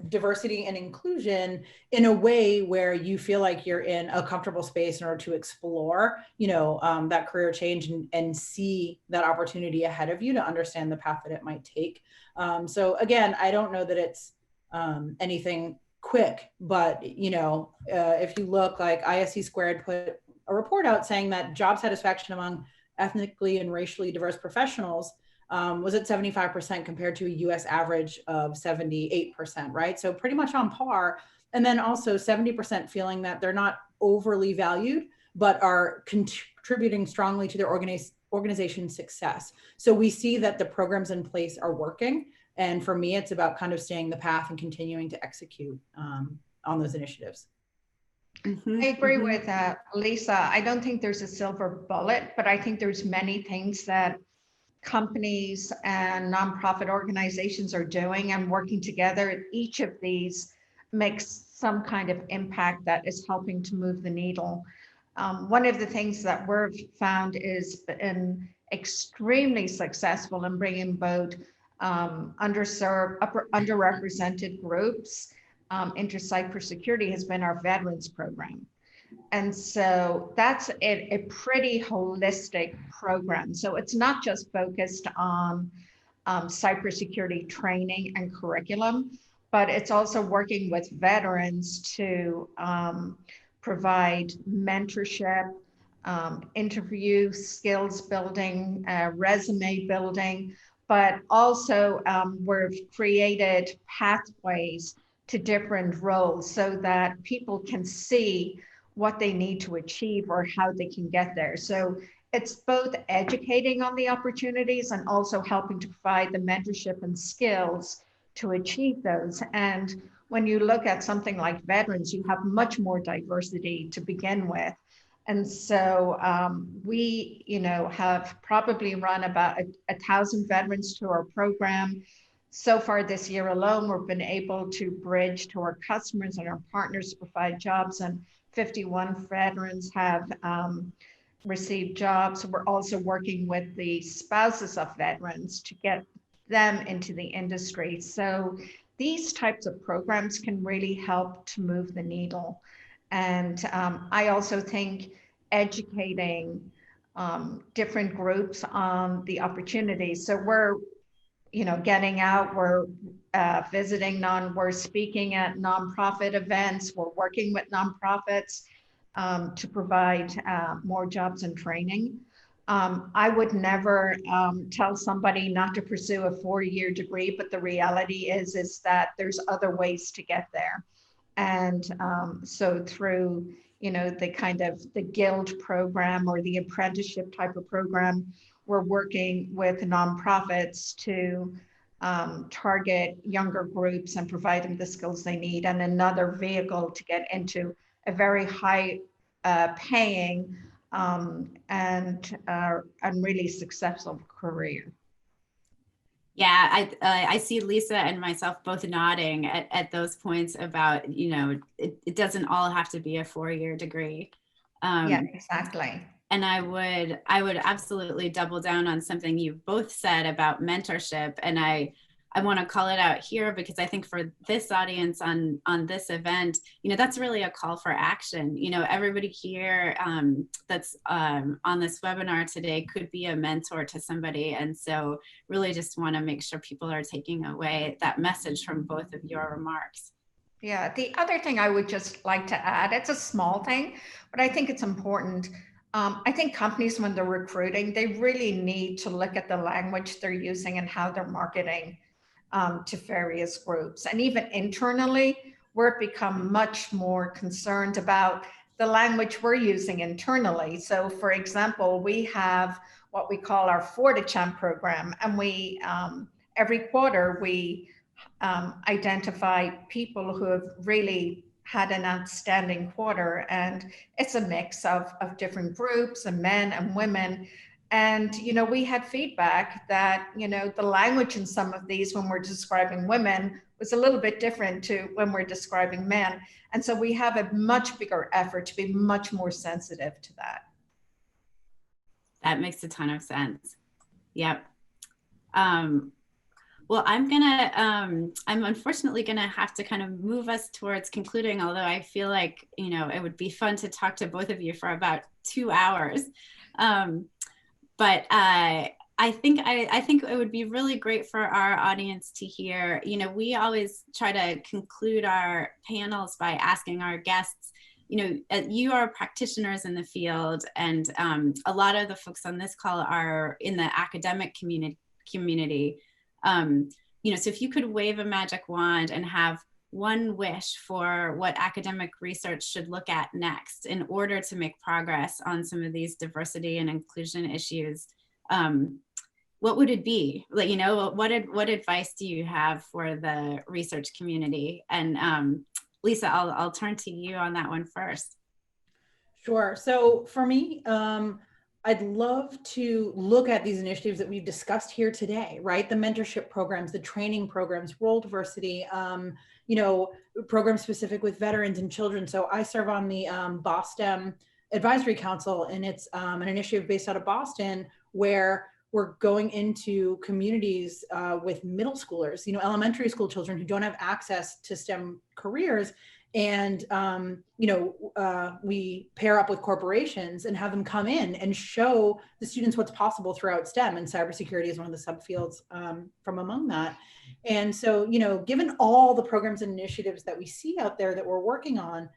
diversity and inclusion in a way where you feel like you're in a comfortable space in order to explore, that career change and see that opportunity ahead of you to understand the path that it might take. So again, I don't know that it's anything quick, but if you look, like ISC Squared put a report out saying that job satisfaction among ethnically and racially diverse professionals was at 75% compared to a US average of 78%, right? So pretty much on par. And then also 70% feeling that they're not overly valued, but are contributing strongly to their organization's success. So we see that the programs in place are working. And for me, it's about kind of staying the path and continuing to execute on those initiatives. I agree with Lisa. I don't think there's a silver bullet, but I think there's many things that companies and nonprofit organizations are doing and working together. Each of these makes some kind of impact that is helping to move the needle. One of the things that we've found is been extremely successful in bringing both underserved, underrepresented groups into cybersecurity has been our veterans program. And so that's a pretty holistic program. So it's not just focused on cybersecurity training and curriculum, but it's also working with veterans to provide mentorship, interview, skills building, resume building, but also we've created pathways to different roles so that people can see what they need to achieve or how they can get there. So it's both educating on the opportunities and also helping to provide the mentorship and skills to achieve those. And when you look at something like veterans, you have much more diversity to begin with. And so we, have probably run about 1,000 veterans to our program. So far this year alone, we've been able to bridge to our customers and our partners to provide jobs, and 51 veterans have received jobs. We're also working with the spouses of veterans to get them into the industry. So these types of programs can really help to move the needle. And I also think educating different groups on the opportunities. So we're, getting out, we're visiting we're speaking at nonprofit events, we're working with nonprofits to provide more jobs and training. I would never tell somebody not to pursue a 4-year degree, but the reality is that there's other ways to get there. And so through, the kind of the guild program or the apprenticeship type of program, we're working with nonprofits to target younger groups and provide them the skills they need, and another vehicle to get into a very high paying and really successful career. Yeah, I see Lisa and myself both nodding at those points about, it doesn't all have to be a 4-year degree. Yeah, exactly. And I would absolutely double down on something you both said about mentorship. And I want to call it out here because I think for this audience on this event, that's really a call for action. Everybody here that's on this webinar today could be a mentor to somebody. And so really just want to make sure people are taking away that message from both of your remarks. Yeah, the other thing I would just like to add, it's a small thing, but I think it's important. I think companies, when they're recruiting, they really need to look at the language they're using and how they're marketing to various groups. And even internally, we're become much more concerned about the language we're using internally. So for example, we have what we call our Fortichamp program, and we every quarter we identify people who have really had an outstanding quarter, and it's a mix of different groups and men and women. And, we had feedback that, the language in some of these when we're describing women was a little bit different to when we're describing men. And so we have a much bigger effort to be much more sensitive to that. That makes a ton of sense. Yep. Well, I'm unfortunately gonna have to kind of move us towards concluding, although I feel like, it would be fun to talk to both of you for about 2 hours. But I think it would be really great for our audience to hear. You know, we always try to conclude our panels by asking our guests, you know, you are practitioners in the field, and a lot of the folks on this call are in the academic community. You know, so if you could wave a magic wand and have one wish for what academic research should look at next in order to make progress on some of these diversity and inclusion issues, what would it be? Like, you know, what advice do you have for the research community? And Lisa, I'll turn to you on that one first. Sure. So for me, I'd love to look at these initiatives that we've discussed here today, right? The mentorship programs, the training programs, role diversity, you know, programs specific with veterans and children. So I serve on the BOSTEM Advisory Council, and it's an initiative based out of Boston where we're going into communities with middle schoolers, you know, elementary school children who don't have access to STEM careers. And, you know, we pair up with corporations and have them come in and show the students what's possible throughout STEM. And cybersecurity is one of the subfields from among that. And so, you know, given all the programs and initiatives that we see out there that we're working on,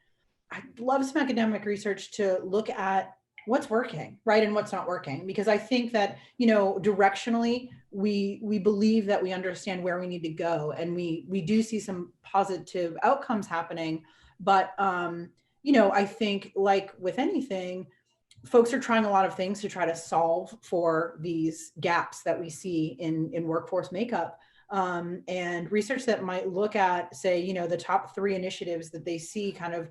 I'd love some academic research to look at what's working, right, and what's not working. Because I think that, you know, directionally, we believe that we understand where we need to go, and we do see some positive outcomes happening. But you know, I think, like with anything, folks are trying a lot of things to try to solve for these gaps that we see in workforce makeup. And research that might look at, say, you know, the top 3 initiatives that they see kind of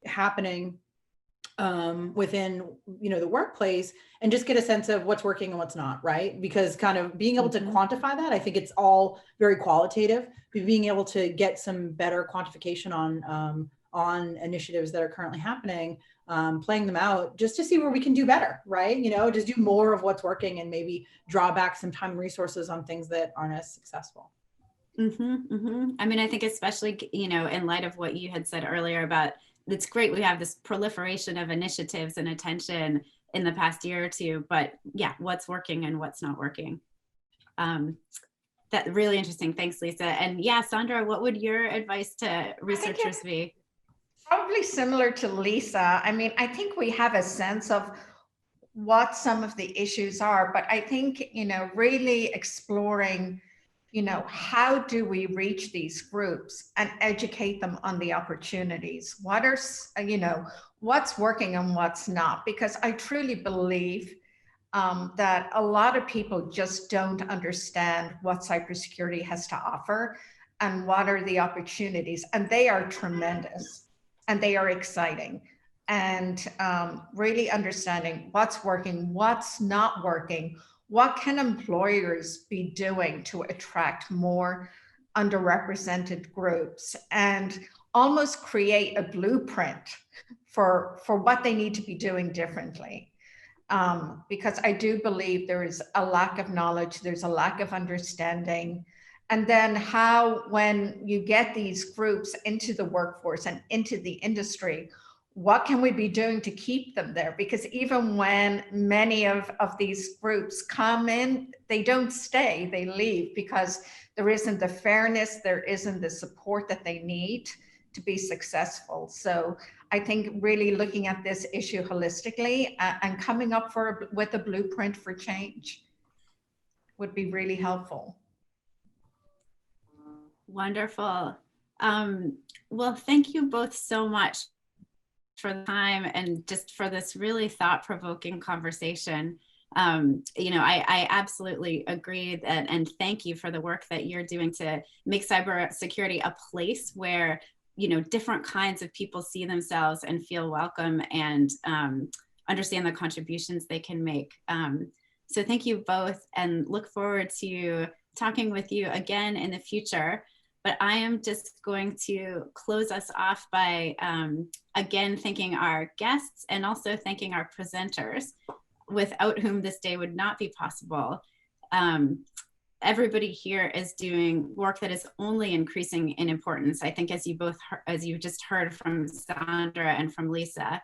happening within, you know, the workplace, and just get a sense of what's working and what's not, right? Because kind of being able to quantify that, I think it's all very qualitative, but being able to get some better quantification on initiatives that are currently happening, playing them out just to see where we can do better, right? You know, just do more of what's working and maybe draw back some time and resources on things that aren't as successful. I mean, I think especially, you know, in light of what you had said earlier about, it's great we have this proliferation of initiatives and attention in the past year or two, but yeah, what's working and what's not working. That really interesting. Thanks, Lisa. And yeah, Sandra, what would your advice to researchers be? Probably similar to Lisa. I mean, I think we have a sense of what some of the issues are, but I think, you know, really exploring, you know, how do we reach these groups and educate them on the opportunities? What are, you know, what's working and what's not? Because I truly believe that a lot of people just don't understand what cybersecurity has to offer and what are the opportunities. And they are tremendous and they are exciting. And really understanding what's working, what's not working. What can employers be doing to attract more underrepresented groups, and almost create a blueprint for what they need to be doing differently? Because I do believe there is a lack of knowledge, there's a lack of understanding. And then how, when you get these groups into the workforce and into the industry, what can we be doing to keep them there? Because even when many of these groups come in, they don't stay, they leave because there isn't the fairness, there isn't the support that they need to be successful. So I think really looking at this issue holistically and coming up with a blueprint for change would be really helpful. Wonderful. Well, thank you both so much for the time and just for this really thought-provoking conversation. You know, I absolutely agree that, and thank you for the work that you're doing to make cybersecurity a place where, you know, different kinds of people see themselves and feel welcome and understand the contributions they can make. So thank you both, and look forward to talking with you again in the future. But I am just going to close us off by, again, thanking our guests and also thanking our presenters, without whom this day would not be possible. Everybody here is doing work that is only increasing in importance. I think as you just heard from Sandra and from Lisa,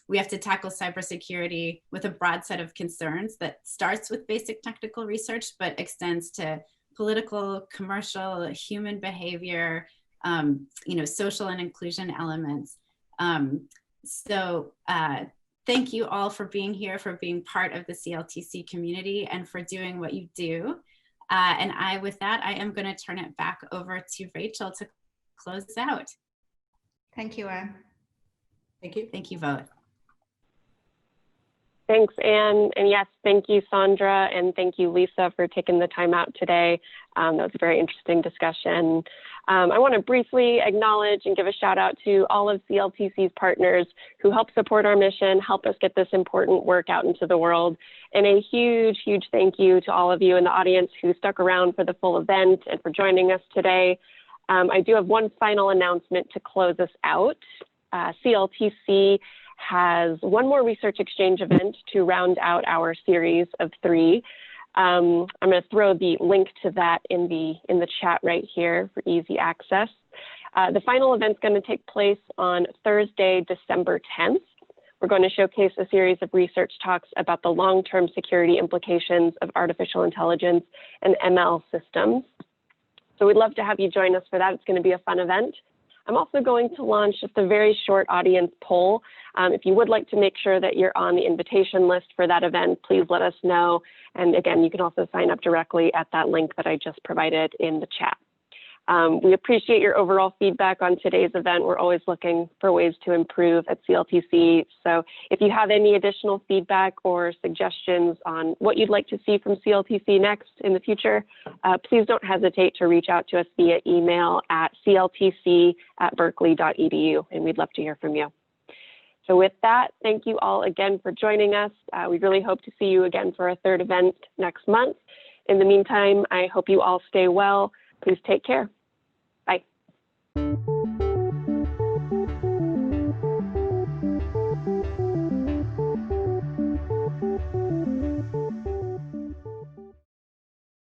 We have to tackle cybersecurity with a broad set of concerns that starts with basic technical research, but extends to political, commercial, human behavior, social and inclusion elements. Thank you all for being here, for being part of the CLTC community, and for doing what you do. With that, I am going to turn it back over to Rachel to close out. Thank you, Anne. Thank you. Thank you both. Thanks, Anne. And yes, thank you, Sandra, and thank you, Lisa, for taking the time out today. That was a very interesting discussion. I want to briefly acknowledge and give a shout out to all of CLTC's partners who help support our mission, help us get this important work out into the world. And a huge, huge thank you to all of you in the audience who stuck around for the full event and for joining us today. I do have one final announcement to close us out. CLTC has one more research exchange event to round out our series of 3. I'm going to throw the link to that in the chat right here for easy access. The final event's going to take place on Thursday, December 10th. We're going to showcase a series of research talks about the long-term security implications of artificial intelligence and ML systems. So we'd love to have you join us for that. It's going to be a fun event. I'm also going to launch just a very short audience poll. If you would like to make sure that you're on the invitation list for that event, please let us know. And again, you can also sign up directly at that link that I just provided in the chat. We appreciate your overall feedback on today's event. We're always looking for ways to improve at CLTC. So if you have any additional feedback or suggestions on what you'd like to see from CLTC next in the future, please don't hesitate to reach out to us via email at cltc@berkeley.edu, and we'd love to hear from you. So with that, thank you all again for joining us. We really hope to see you again for a 3rd event next month. In the meantime, I hope you all stay well. Please take care.